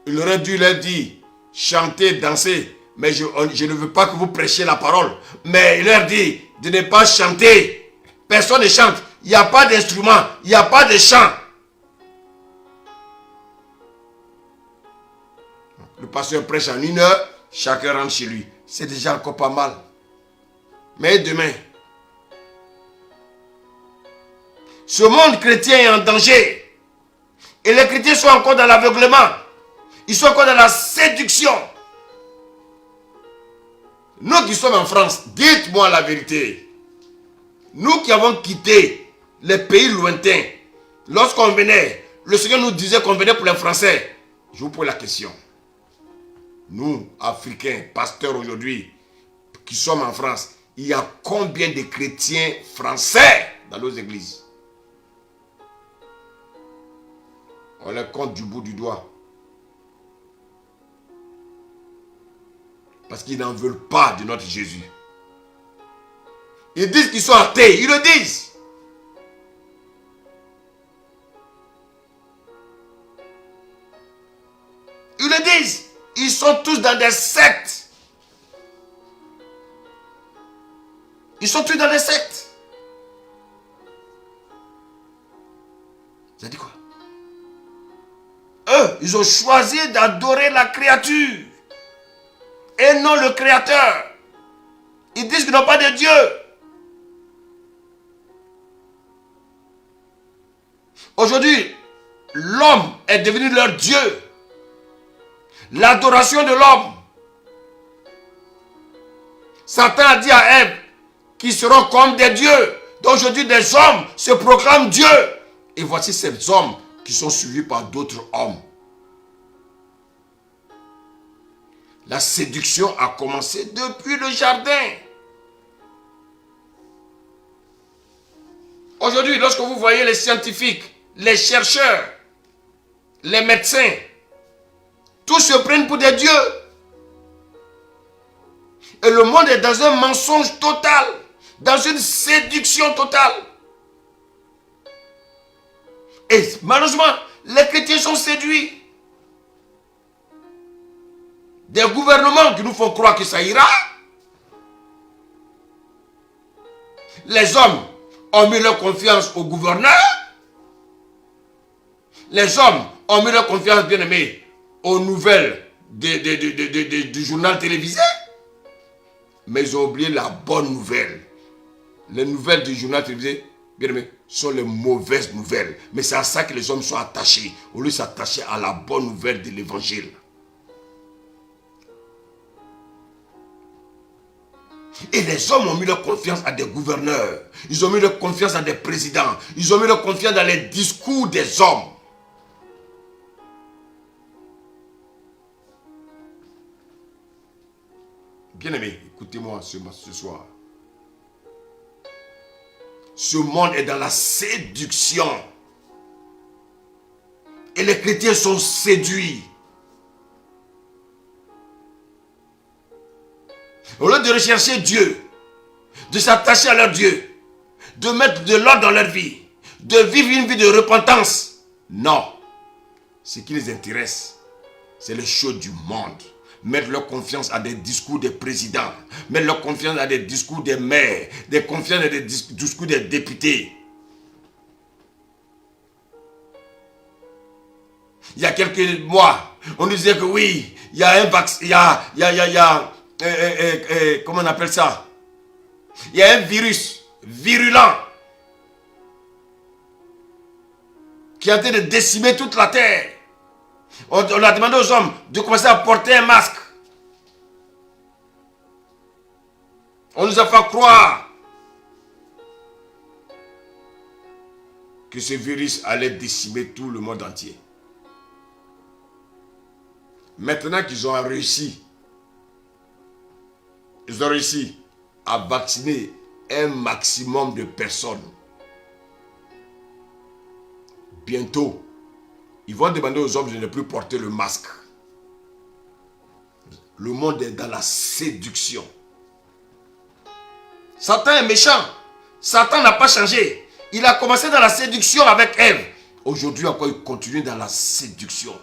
Il aurait dû leur dire, chanter, danser, mais je ne veux pas que vous prêchiez la parole. Mais il leur dit de ne pas chanter. Personne ne chante. Il n'y a pas d'instrument, il n'y a pas de chant. Le pasteur prêche en 1 heure, chacun rentre chez lui. C'est déjà encore pas mal. Mais demain, ce monde chrétien est en danger. Et les chrétiens sont encore dans l'aveuglement. Ils sont encore dans la séduction. Nous qui sommes en France, dites-moi la vérité. Nous qui avons quitté les pays lointains, lorsqu'on venait, le Seigneur nous disait qu'on venait pour les Français. Je vous pose la question. Nous, Africains, pasteurs aujourd'hui, qui sommes en France, il y a combien de chrétiens français dans nos églises? On les compte du bout du doigt. Parce qu'ils n'en veulent pas de notre Jésus. Ils disent qu'ils sont athées. Ils le disent. Ils le disent. Ils sont tous dans des sectes. Ils sont tous dans des sectes. Ça dit quoi? Eux, ils ont choisi d'adorer la créature et non le Créateur. Ils disent qu'ils n'ont pas de Dieu. Aujourd'hui, l'homme est devenu leur Dieu. L'adoration de l'homme. Satan a dit à Ève qu'ils seront comme des dieux. Donc aujourd'hui, des hommes se proclament Dieu. Et voici ces hommes qui sont suivis par d'autres hommes. La séduction a commencé depuis le jardin. Aujourd'hui, lorsque vous voyez les scientifiques, les chercheurs, les médecins, tous se prennent pour des dieux. Et le monde est dans un mensonge total, dans une séduction totale. Et malheureusement, les chrétiens sont séduits. Des gouvernements qui nous font croire que ça ira. Les hommes ont mis leur confiance aux gouverneurs. Les hommes ont mis leur confiance, bien aimé, aux nouvelles du journal télévisé. Mais ils ont oublié la bonne nouvelle. Les nouvelles du journal télévisé, bien aimé, sont les mauvaises nouvelles. Mais c'est à ça que les hommes sont attachés. Au lieu de s'attacher à la bonne nouvelle de l'évangile. Et les hommes ont mis leur confiance à des gouverneurs. Ils ont mis leur confiance à des présidents. Ils ont mis leur confiance dans les discours des hommes. Bien-aimés, écoutez-moi ce soir. Ce monde est dans la séduction. Et les chrétiens sont séduits. Au lieu de rechercher Dieu, de s'attacher à leur Dieu, de mettre de l'ordre dans leur vie, de vivre une vie de repentance. Non. Ce qui les intéresse, c'est les choses du monde. Mettre leur confiance à des discours des présidents, mettre leur confiance à des discours des maires, des confiances à des discours des députés. Il y a quelques mois, on nous disait que oui, il y a un vaccin, comment on appelle ça? Il y a un virus virulent qui est en train de décimer toute la terre. On a demandé aux hommes de commencer à porter un masque. On nous a fait croire que ce virus allait décimer tout le monde entier. Maintenant qu'ils ont réussi, à vacciner un maximum de personnes. Bientôt, ils vont demander aux hommes de ne plus porter le masque. Le monde est dans la séduction. Satan est méchant. Satan n'a pas changé. Il a commencé dans la séduction avec Ève. Aujourd'hui encore, il continue dans la séduction.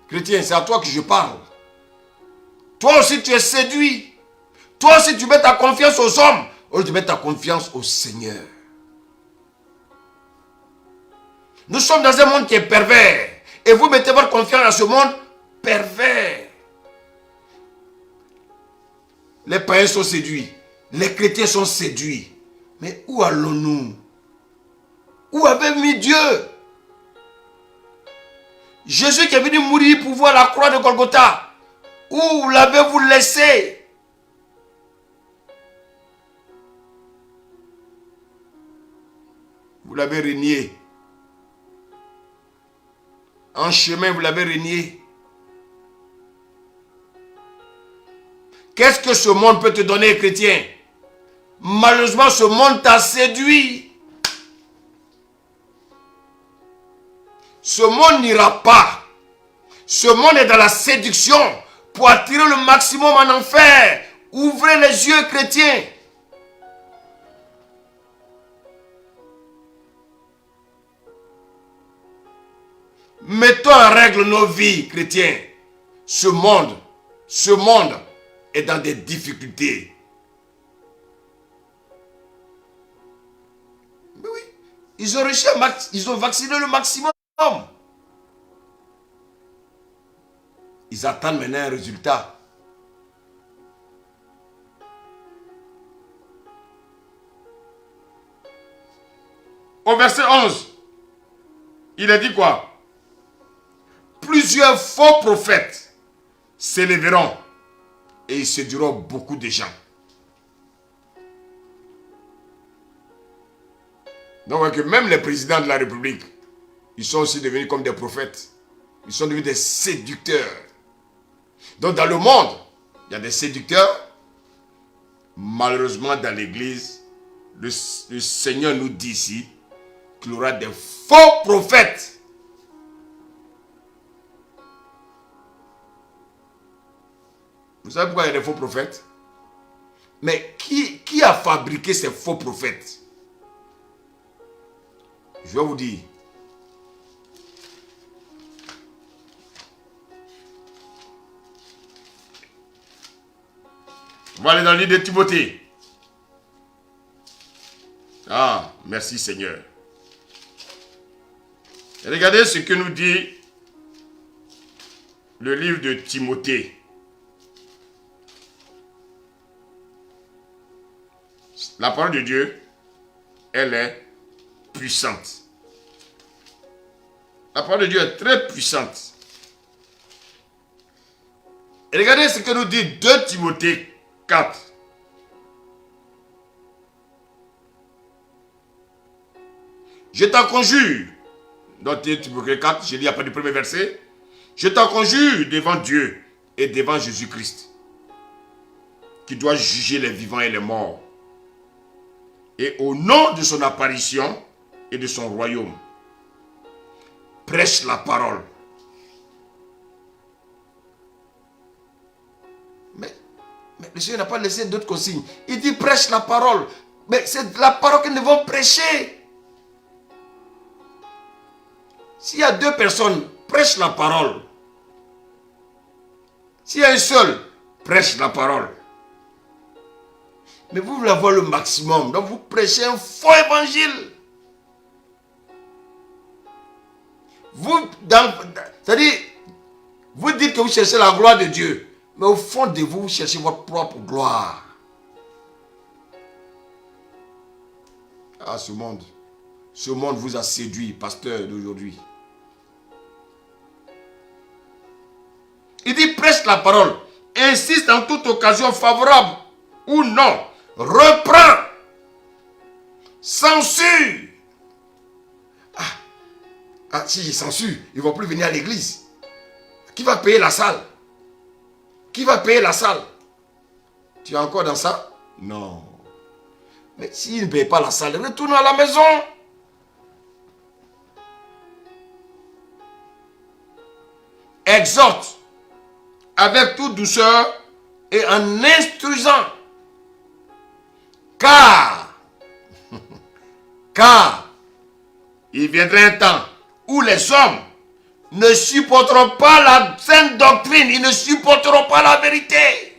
Chrétien, c'est à toi que je parle. Toi aussi, tu es séduit. Toi aussi, tu mets ta confiance aux hommes au lieu de mettre ta confiance au Seigneur. Nous sommes dans un monde qui est pervers. Et vous mettez votre confiance dans ce monde pervers. Les païens sont séduits. Les chrétiens sont séduits. Mais où allons-nous? Où avez mis Dieu? Jésus qui est venu mourir pour voir la croix de Golgotha. Où l'avez-vous laissé? l'avez renié. En chemin, vous l'avez renié. Qu'est-ce que ce monde peut te donner, chrétien? Malheureusement, ce monde t'a séduit. Ce monde n'ira pas. Ce monde est dans la séduction pour attirer le maximum en enfer. Ouvrez les yeux, chrétiens. Mettons en règle nos vies, chrétiens. Ce monde est dans des difficultés. Mais oui, ils ont réussi ils ont vacciné le maximum. Ils attendent maintenant un résultat. Au verset 11, il a dit quoi? Plusieurs faux prophètes s'élèveront et ils séduiront beaucoup de gens. Donc que même les présidents de la République, ils sont aussi devenus comme des prophètes. Ils sont devenus des séducteurs. Donc dans le monde, il y a des séducteurs. Malheureusement dans l'église, le Seigneur nous dit ici qu'il y aura des faux prophètes. Vous savez pourquoi il y a des faux prophètes? Mais qui a fabriqué ces faux prophètes? Je vais vous dire. On va aller dans le livre de Timothée. Ah, merci Seigneur. Regardez ce que nous dit le livre de Timothée. La parole de Dieu, elle est puissante. La parole de Dieu est très puissante. Et regardez ce que nous dit 2 Timothée 4. Je t'en conjure, dans Timothée 4, je lis après le premier verset. Je t'en conjure devant Dieu et devant Jésus-Christ, qui doit juger les vivants et les morts. Et au nom de son apparition et de son royaume, prêche la parole. Mais le Seigneur n'a pas laissé d'autres consignes. Il dit prêche la parole. Mais c'est la parole que nous devons prêcher. S'il y a 2 personnes, prêche la parole. S'il y a un seul, prêche la parole. Mais vous voulez avoir le maximum. Donc vous prêchez un faux évangile. C'est-à-dire, vous dites que vous cherchez la gloire de Dieu. Mais au fond de vous, vous cherchez votre propre gloire. Ah, ce monde vous a séduit, pasteur d'aujourd'hui. Il dit, prêche la parole. Insiste en toute occasion favorable ou non. Reprends. Censure. Si je censure, ils ne vont plus venir à l'église. Qui va payer la salle? Qui va payer la salle? Tu es encore dans ça? Non. Mais s'ils ne payent pas la salle, retourne à la maison. Exhorte avec toute douceur et en instruisant. Car il viendra un temps où les hommes ne supporteront pas la sainte doctrine, ils ne supporteront pas la vérité.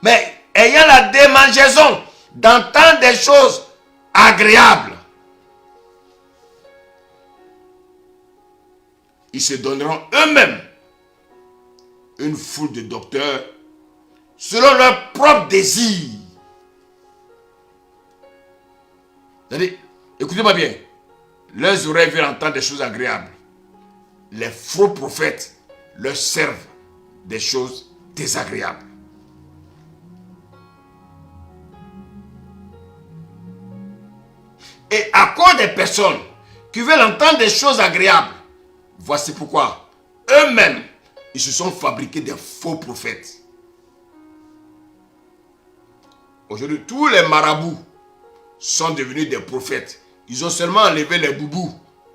Mais ayant la démangeaison d'entendre des choses agréables, ils se donneront eux-mêmes une foule de docteurs selon leur propre désir. C'est-à-dire, écoutez-moi bien, leurs oreilles veulent entendre des choses agréables. Les faux prophètes leur servent des choses désagréables. Et des personnes qui veulent entendre des choses agréables. Voici pourquoi eux-mêmes, ils se sont fabriqués des faux prophètes. Aujourd'hui, tous les marabouts sont devenus des prophètes. Ils ont seulement enlevé les boubous.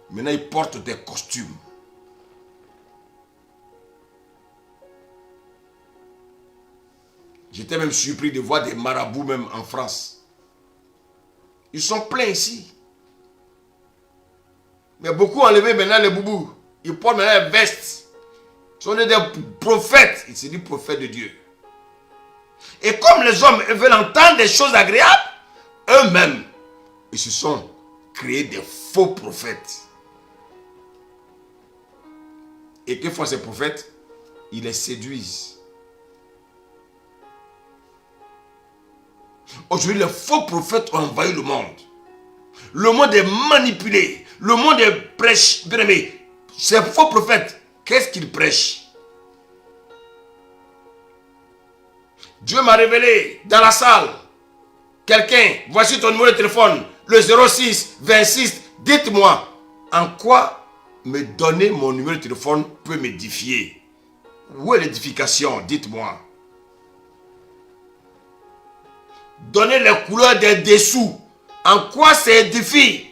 Maintenant, ils portent des costumes. J'étais même surpris de voir des marabouts même en France. Ils sont pleins ici. Mais beaucoup ont enlevé maintenant les boubous. Ils portent maintenant les vestes. Ils sont des prophètes. Ils se disent prophètes de Dieu. Et comme les hommes veulent entendre des choses agréables, eux-mêmes, ils se sont créés des faux prophètes. Et que font ces prophètes? Ils les séduisent. Aujourd'hui, les faux prophètes ont envahi le monde. Le monde est manipulé. Le monde est prêche. Bien aimé, ces faux prophètes, qu'est-ce qu'ils prêchent? Dieu m'a révélé dans la salle. Quelqu'un, voici ton numéro de téléphone, le 06 26. Dites-moi, en quoi me donner mon numéro de téléphone peut m'édifier? Où est l'édification? Dites-moi. Donner les couleurs des dessous. En quoi ça édifie?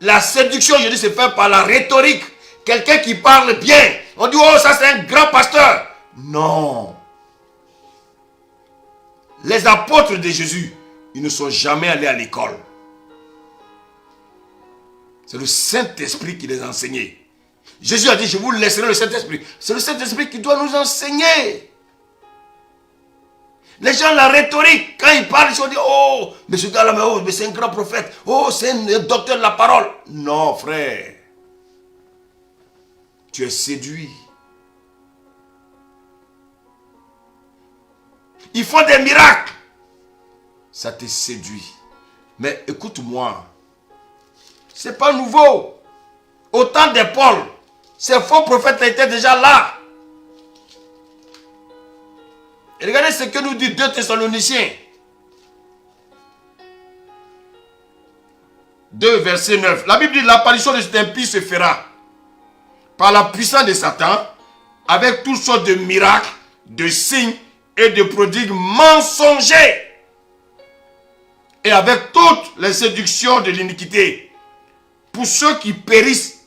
La séduction, je dis, c'est fait par la rhétorique. Quelqu'un qui parle bien. On dit, oh, ça c'est un grand pasteur. Non. Les apôtres de Jésus, ils ne sont jamais allés à l'école. C'est le Saint-Esprit qui les a enseignés. Jésus a dit, je vous laisserai le Saint-Esprit. C'est le Saint-Esprit qui doit nous enseigner. Les gens, la rhétorique, quand ils parlent, ils se disent, oh, mais ce gars-là, mais c'est un grand prophète. Oh, c'est un docteur de la parole. Non, frère. Tu es séduit. Ils font des miracles. Ça te séduit. Mais écoute-moi. C'est pas nouveau. Au temps de Paul, ces faux prophètes étaient déjà là. Et regardez ce que nous dit 2 Thessaloniciens. 2 verset 9. La Bible dit, l'apparition de cet impie se fera par la puissance de Satan, avec toutes sortes de miracles, de signes et de prodigues mensongers, et avec toutes les séductions de l'iniquité, pour ceux qui périssent,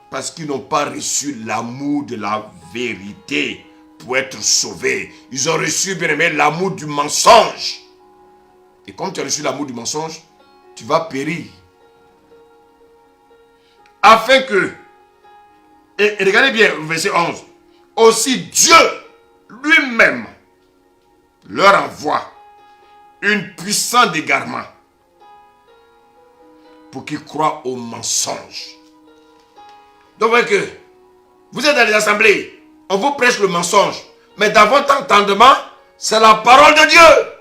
parce qu'ils n'ont pas reçu l'amour de la vérité pour être sauvés. Ils ont reçu, bien aimé, l'amour du mensonge. Et comme tu as reçu l'amour du mensonge, tu vas périr. Afin que, et regardez bien, verset 11. Aussi Dieu lui-même leur envoie une puissante égarement pour qu'ils croient au mensonge. Donc, vous voyez que vous êtes dans les assemblées, on vous prêche le mensonge, mais dans votre entendement, c'est la parole de Dieu.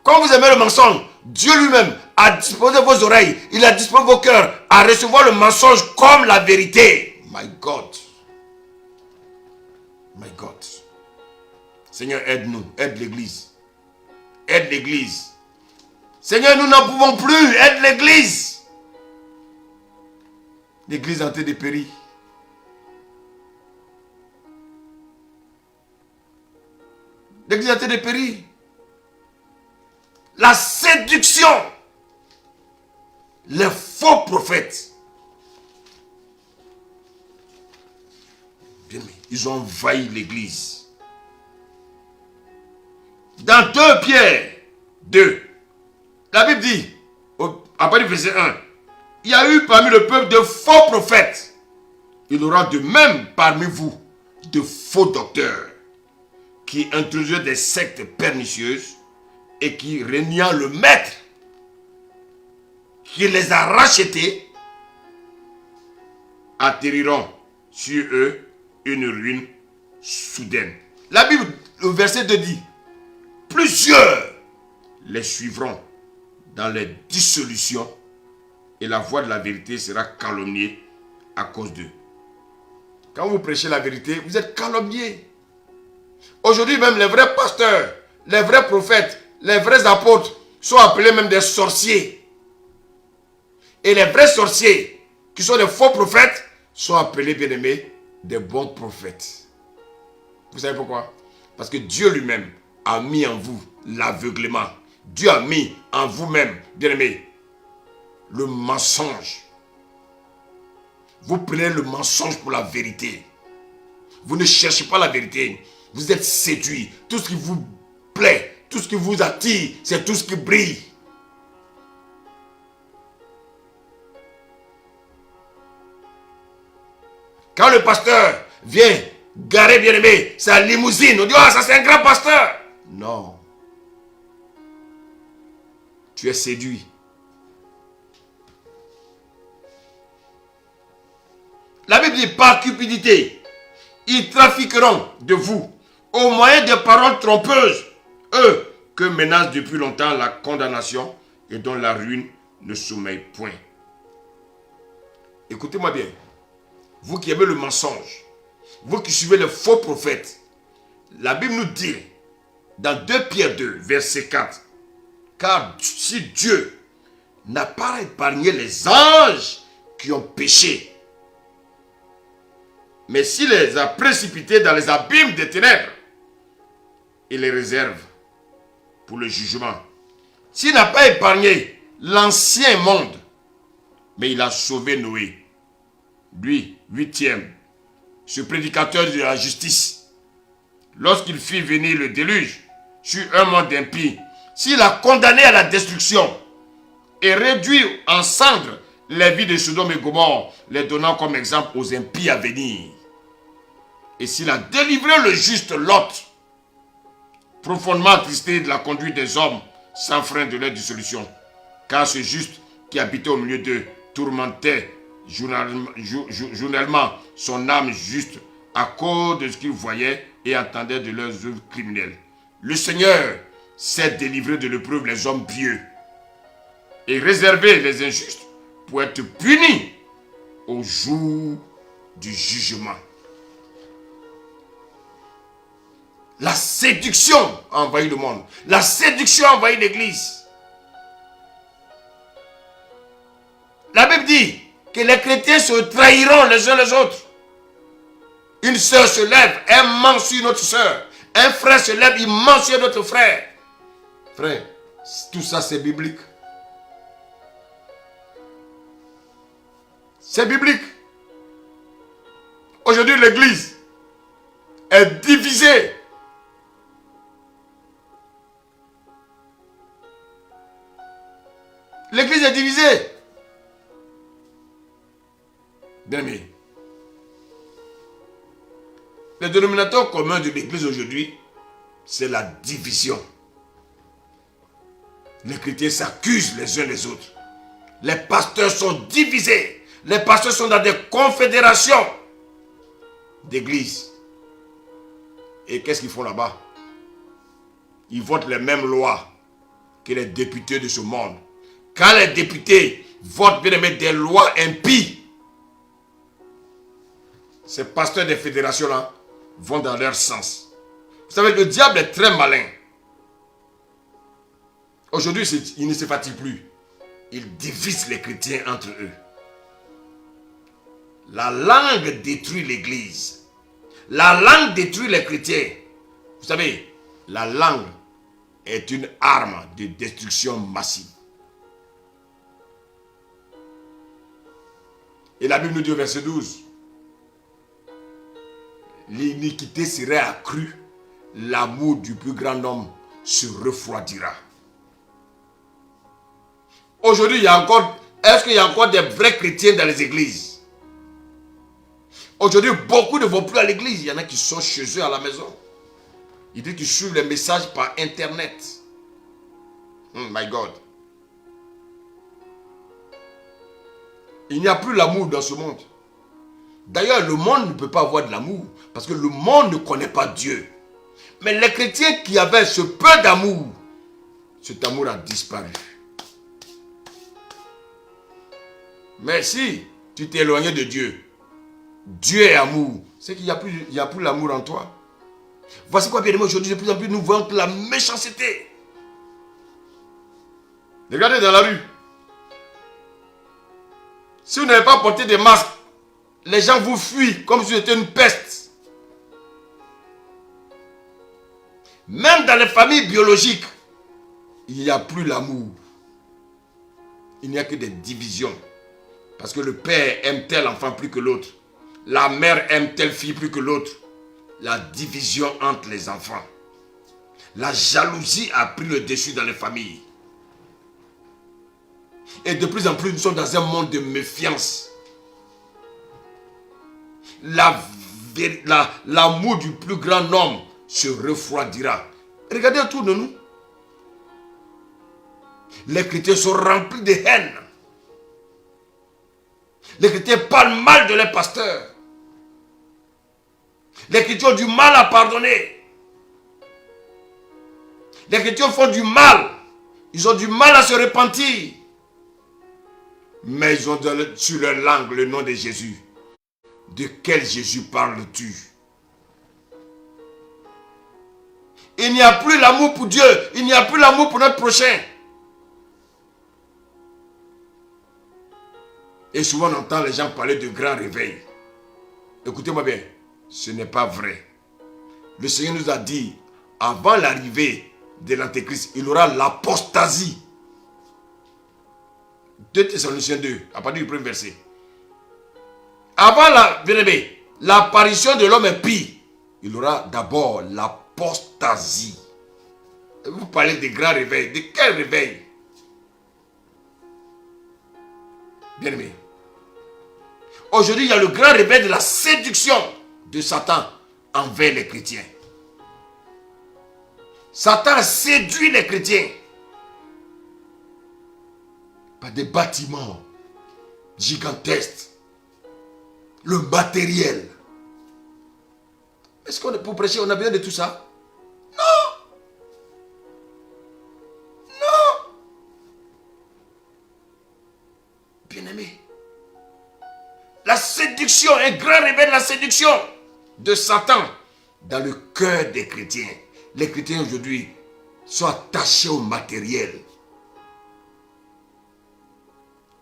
Quand vous aimez le mensonge, Dieu lui-même a disposé vos oreilles, il a disposé vos cœurs à recevoir le mensonge comme la vérité. My God. My God. Seigneur, aide-nous, aide l'église. Aide l'église. Seigneur, nous n'en pouvons plus, aide l'église. L'église en train de périr. L'église en train de périr. La séduction. Les faux prophètes. Bien, ils ont envahi l'église. Dans 2 Pierre 2, la Bible dit, après le verset 1, il y a eu parmi le peuple de faux prophètes. Il y aura de même parmi vous de faux docteurs qui introduisent des sectes pernicieuses et qui, régnant le maître qui les a rachetés, atterriront sur eux une ruine soudaine. La Bible, le verset 2 dit, plusieurs les suivront dans les dissolutions et la voix de la vérité sera calomniée à cause d'eux. Quand vous prêchez la vérité, vous êtes calomniés. Aujourd'hui même, les vrais pasteurs, les vrais prophètes, les vrais apôtres sont appelés même des sorciers. Et les vrais sorciers, qui sont des faux prophètes, sont appelés, bien aimés, des bons prophètes. Vous savez pourquoi? Parce que Dieu lui-même a mis en vous l'aveuglement. Dieu a mis en vous-même, bien aimés, le mensonge. Vous prenez le mensonge pour la vérité. Vous ne cherchez pas la vérité. Vous êtes séduit. Tout ce qui vous plaît, tout ce qui vous attire, c'est tout ce qui brille. Quand le pasteur vient garer, bien aimé, sa limousine, on dit, ah, ça c'est un grand pasteur. Non. Tu es séduit. La Bible dit, par cupidité, ils trafiqueront de vous au moyen de paroles trompeuses, eux que menace depuis longtemps la condamnation et dont la ruine ne sommeille point. Écoutez-moi bien, vous qui aimez le mensonge, vous qui suivez les faux prophètes, la Bible nous dit dans 2 Pierre 2, verset 4, car si Dieu n'a pas épargné les anges qui ont péché, mais s'il les a précipités dans les abîmes des ténèbres, il les réserve pour le jugement. S'il n'a pas épargné l'ancien monde, mais il a sauvé Noé, lui, 8e, ce prédicateur de la justice, lorsqu'il fit venir le déluge sur un monde impie, s'il a condamné à la destruction et réduit en cendres les vies de Sodome et Gomorrhe, les donnant comme exemple aux impies à venir, et s'il a délivré le juste Lot, profondément attristé de la conduite des hommes sans frein de leur dissolution, car ce juste qui habitait au milieu d'eux tourmentait journellement son âme juste à cause de ce qu'il voyait et entendait de leurs œuvres criminelles. Le Seigneur sait délivrer de l'épreuve les hommes pieux et réserver les injustes pour être punis au jour du jugement. La séduction a envahi le monde. La séduction a envahi l'église. La Bible dit que les chrétiens se trahiront les uns les autres. Une sœur se lève, elle ment sur notre sœur. Un frère se lève, il ment sur notre frère. Frère, tout ça c'est biblique. C'est biblique. Aujourd'hui, l'église est divisée. L'église est divisée. Bien-aimés, le dénominateur commun de l'église aujourd'hui, c'est la division. Les chrétiens s'accusent les uns les autres. Les pasteurs sont divisés. Les pasteurs sont dans des confédérations d'églises. Et qu'est-ce qu'ils font là-bas? Ils votent les mêmes lois que les députés de ce monde. Quand les députés votent, bien aimé, des lois impies, ces pasteurs des fédérations-là vont dans leur sens. Vous savez, le diable est très malin. Aujourd'hui, il ne se fatigue plus. Il divise les chrétiens entre eux. La langue détruit l'église. La langue détruit les chrétiens. Vous savez, la langue est une arme de destruction massive. Et la Bible nous dit au verset 12, l'iniquité serait accrue, l'amour du plus grand homme se refroidira. Aujourd'hui, est-ce qu'il y a encore des vrais chrétiens dans les églises? Aujourd'hui, beaucoup ne vont plus à l'église. Il y en a qui sont chez eux à la maison. Ils disent qu'ils suivent les messages par internet. My God. Il n'y a plus l'amour dans ce monde. D'ailleurs, le monde ne peut pas avoir de l'amour parce que le monde ne connaît pas Dieu. Mais les chrétiens qui avaient ce peu d'amour, cet amour a disparu. Mais si tu t'es éloigné de Dieu, Dieu est amour, c'est qu'il n'y a plus l'amour en toi. Voici quoi, bien aimé, aujourd'hui, de plus en plus, nous voyons que la méchanceté. Regardez dans la rue. Si vous n'avez pas porté de masque, les gens vous fuient comme si vous étiez une peste. Même dans les familles biologiques, il n'y a plus l'amour. Il n'y a que des divisions. Parce que le père aime tel enfant plus que l'autre. La mère aime telle fille plus que l'autre. La division entre les enfants. La jalousie a pris le dessus dans les familles. Et de plus en plus, nous sommes dans un monde de méfiance. L'amour du plus grand homme se refroidira. Regardez autour de nous. Les chrétiens sont remplis de haine. Les chrétiens parlent mal de leurs pasteurs. Les chrétiens ont du mal à pardonner. Les chrétiens font du mal. Ils ont du mal à se repentir. Mais ils ont sur leur langue le nom de Jésus. De quel Jésus parles-tu? Il n'y a plus l'amour pour Dieu. Il n'y a plus l'amour pour notre prochain. Et souvent on entend les gens parler de grand réveil. Écoutez-moi bien. Ce n'est pas vrai. Le Seigneur nous a dit, avant l'arrivée de l'Antéchrist, il y aura l'apostasie. 2 Thessaloniciens 2, à partir du premier verset. Avant l'apparition de l'homme impie, il y aura d'abord l'apostasie. Vous parlez de grand réveil. De quel réveil? Bien-aimé. Aujourd'hui, il y a le grand réveil de la séduction de Satan envers les chrétiens. Satan séduit les chrétiens par des bâtiments gigantesques, le matériel. Est-ce qu'on est pour prêcher, on a besoin de tout ça? Non! Non! Bien-aimé, la séduction, un grand réveil de la séduction de Satan dans le cœur des chrétiens. Les chrétiens aujourd'hui sont attachés au matériel.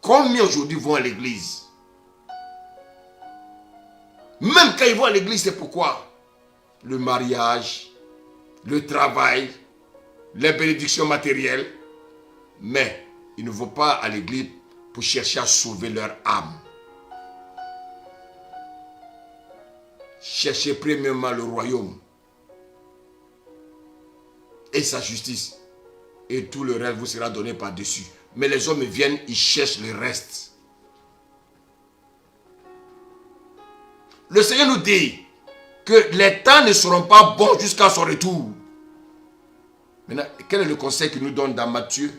Combien aujourd'hui vont à l'église? Même quand ils vont à l'église, c'est pourquoi? Le mariage, le travail, les bénédictions matérielles. Mais ils ne vont pas à l'église pour chercher à sauver leur âme. Cherchez premièrement le royaume et sa justice. Et tout le reste vous sera donné par-dessus. Mais les hommes viennent, ils cherchent le reste. Le Seigneur nous dit que les temps ne seront pas bons jusqu'à son retour. Maintenant, quel est le conseil qu'il nous donne dans Matthieu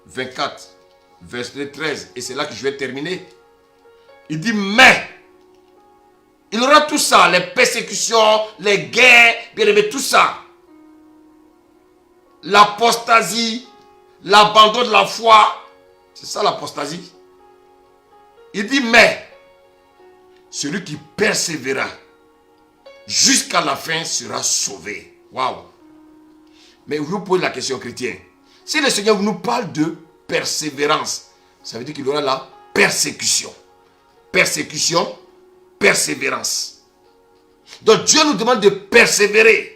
24, verset 13? Et c'est là que je vais terminer. Il dit, mais il y aura tout ça, les persécutions, les guerres, bien aimé, tout ça. L'apostasie, l'abandon de la foi. C'est ça l'apostasie. Il dit, mais celui qui persévérera jusqu'à la fin sera sauvé. Waouh! Mais vous posez la question, chrétien. Si le Seigneur nous parle de persévérance, ça veut dire qu'il y aura la persécution. Persécution, persévérance. Donc Dieu nous demande de persévérer.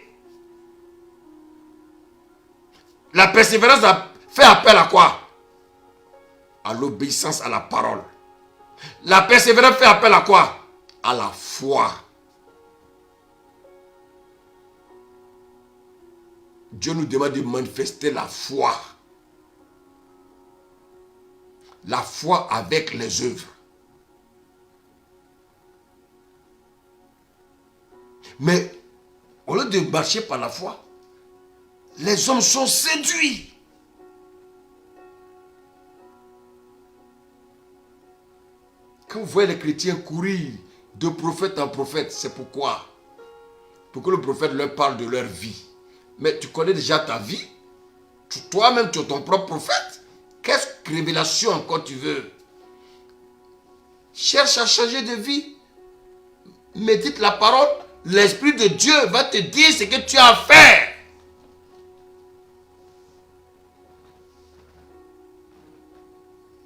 La persévérance fait appel à quoi? À l'obéissance à la parole. La persévérance fait appel à quoi? À la foi. Dieu nous demande de manifester la foi. La foi avec les œuvres. Mais au lieu de marcher par la foi, les hommes sont séduits. Quand vous voyez les chrétiens courir de prophète en prophète, c'est pourquoi? Pour que le prophète leur parle de leur vie. Mais tu connais déjà ta vie. Toi-même, tu es ton propre prophète. Quelle révélation encore tu veux? Cherche à changer de vie. Médite la parole. L'Esprit de Dieu va te dire ce que tu as à faire.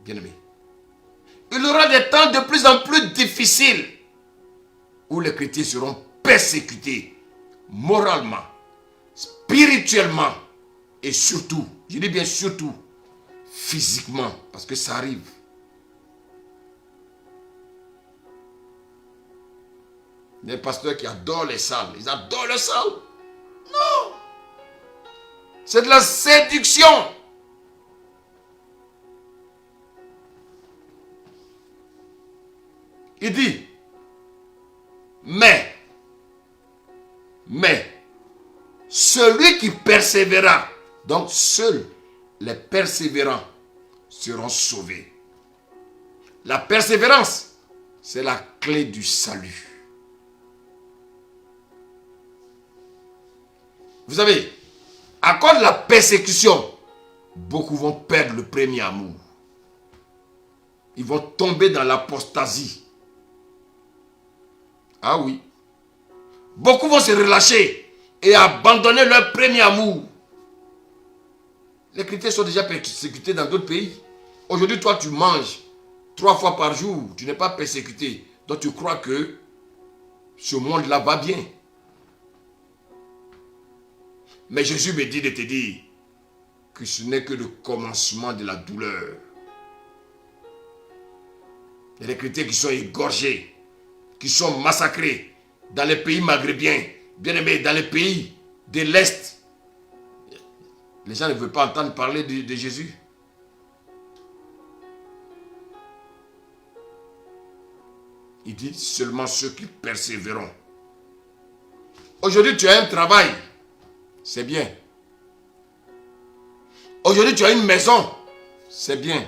Bien-aimés, il y aura des temps de plus en plus difficiles où les chrétiens seront persécutés moralement, spirituellement et surtout, je dis bien surtout, physiquement, parce que ça arrive. Les pasteurs qui adorent les salles, ils adorent les salles. Non! C'est de la séduction. Il dit, mais, celui qui persévérera, donc seuls les persévérants seront sauvés. La persévérance, c'est la clé du salut. Vous savez, à cause de la persécution, beaucoup vont perdre le premier amour. Ils vont tomber dans l'apostasie. Ah oui. Beaucoup vont se relâcher et abandonner leur premier amour. Les chrétiens sont déjà persécutés dans d'autres pays. Aujourd'hui, toi, tu manges 3 fois par jour. Tu n'es pas persécuté. Donc, tu crois que ce monde-là va bien. Mais Jésus me dit de te dire que ce n'est que le commencement de la douleur. Il y a des chrétiens qui sont égorgés, qui sont massacrés dans les pays maghrébiens, bien aimés, dans les pays de l'Est. Les gens ne veulent pas entendre parler de Jésus. Il dit seulement ceux qui persévéreront. Aujourd'hui, tu as un travail. C'est bien. Aujourd'hui, tu as une maison. C'est bien.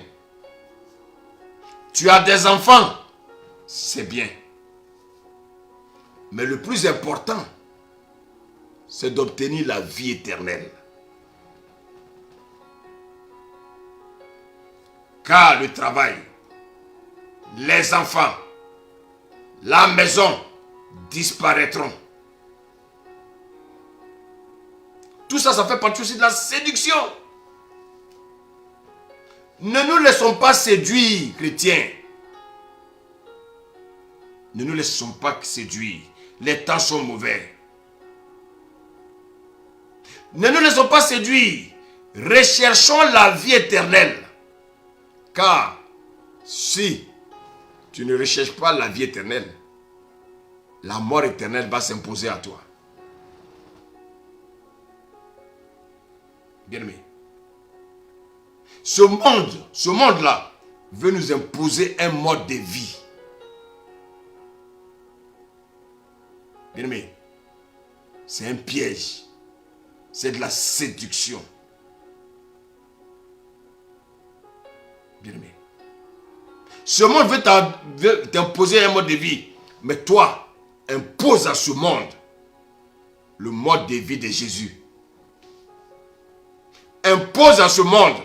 Tu as des enfants. C'est bien. Mais le plus important, c'est d'obtenir la vie éternelle. Car le travail, les enfants, la maison disparaîtront. Tout ça, ça fait partie aussi de la séduction. Ne nous laissons pas séduire, chrétiens. Ne nous laissons pas séduire. Les temps sont mauvais. Ne nous laissons pas séduire. Recherchons la vie éternelle. Car si tu ne recherches pas la vie éternelle, la mort éternelle va s'imposer à toi. Bien-aimé, ce monde-là veut nous imposer un mode de vie. Bien-aimé, c'est un piège. C'est de la séduction. Bien-aimé, ce monde veut t'imposer un mode de vie. Mais toi, impose à ce monde le mode de vie de Jésus. Impose à ce monde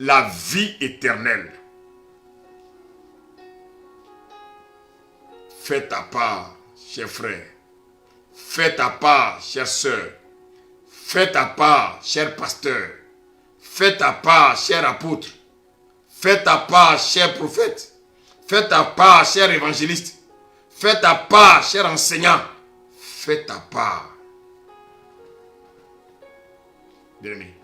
la vie éternelle. Fais ta part, cher frère. Fais ta part, chère sœur. Fais ta part, cher pasteur. Fais ta part, cher apôtre. Fais ta part, cher prophète. Fais ta part, cher évangéliste. Fais ta part, cher enseignant. Fais ta part. Bien-aimé,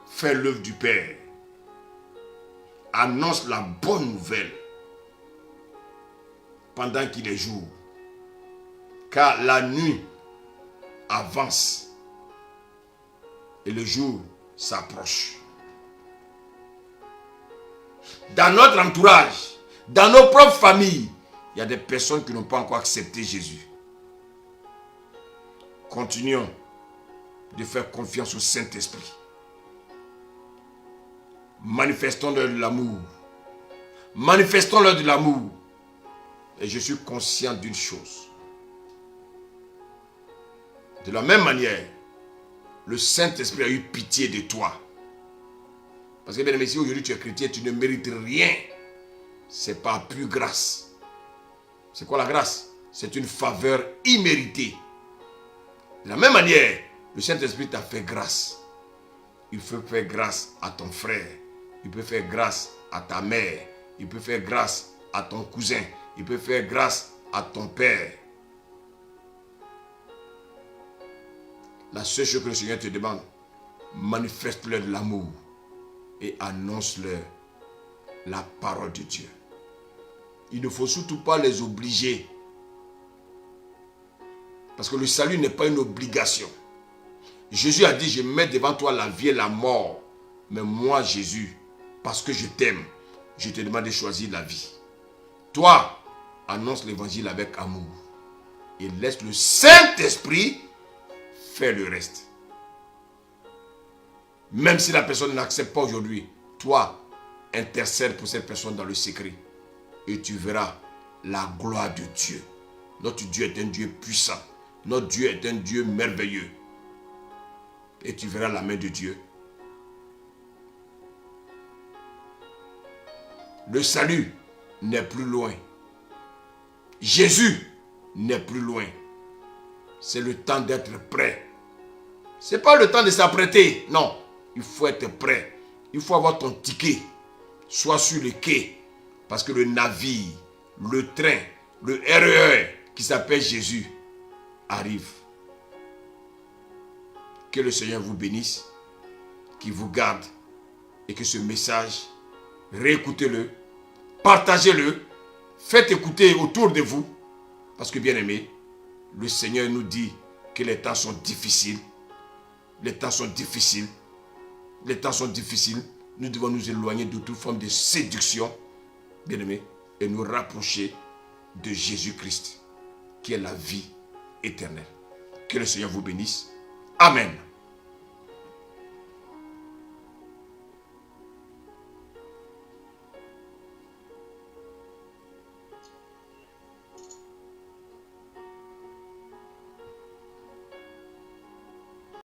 fais l'œuvre du Père. Annonce la bonne nouvelle pendant qu'il est jour. Car la nuit avance et le jour s'approche. Dans notre entourage, dans nos propres familles, il y a des personnes qui n'ont pas encore accepté Jésus. Continuons de faire confiance au Saint-Esprit. Manifestons-leur de l'amour. Manifestons-leur de l'amour. Et je suis conscient d'une chose. De la même manière, le Saint-Esprit a eu pitié de toi. Parce que bien aimé, si aujourd'hui tu es chrétien, tu ne mérites rien. C'est par pure grâce. C'est quoi la grâce? C'est une faveur imméritée. De la même manière, le Saint-Esprit t'a fait grâce. il peut faire grâce à ton frère, il peut faire grâce à ta mère, il peut faire grâce à ton cousin, il peut faire grâce à ton père. La seule chose que le Seigneur te demande, manifeste-leur de l'amour et annonce-leur la parole de Dieu. Il ne faut surtout pas les obliger. Parce que le salut n'est pas une obligation. Jésus a dit, je mets devant toi la vie et la mort. Mais moi, Jésus, parce que je t'aime, je te demande de choisir la vie. Toi, annonce l'évangile avec amour. Et laisse le Saint-Esprit faire le reste. Même si la personne n'accepte pas aujourd'hui, toi, intercède pour cette personne dans le secret. Et tu verras la gloire de Dieu. Notre Dieu est un Dieu puissant. Notre Dieu est un Dieu merveilleux. Et tu verras la main de Dieu. Le salut n'est plus loin. Jésus n'est plus loin. C'est le temps d'être prêt. Ce n'est pas le temps de s'apprêter. Non, il faut être prêt. Il faut avoir ton ticket. Sois sur le quai. Parce que le navire, le train, le RER qui s'appelle Jésus arrive. Que le Seigneur vous bénisse, qu'il vous garde et que ce message, réécoutez-le, partagez-le, faites écouter autour de vous. Parce que bien aimé, le Seigneur nous dit que les temps sont difficiles. Les temps sont difficiles. Les temps sont difficiles. Nous devons nous éloigner de toute forme de séduction, bien aimé, et nous rapprocher de Jésus-Christ, qui est la vie éternelle. Que le Seigneur vous bénisse. Amen.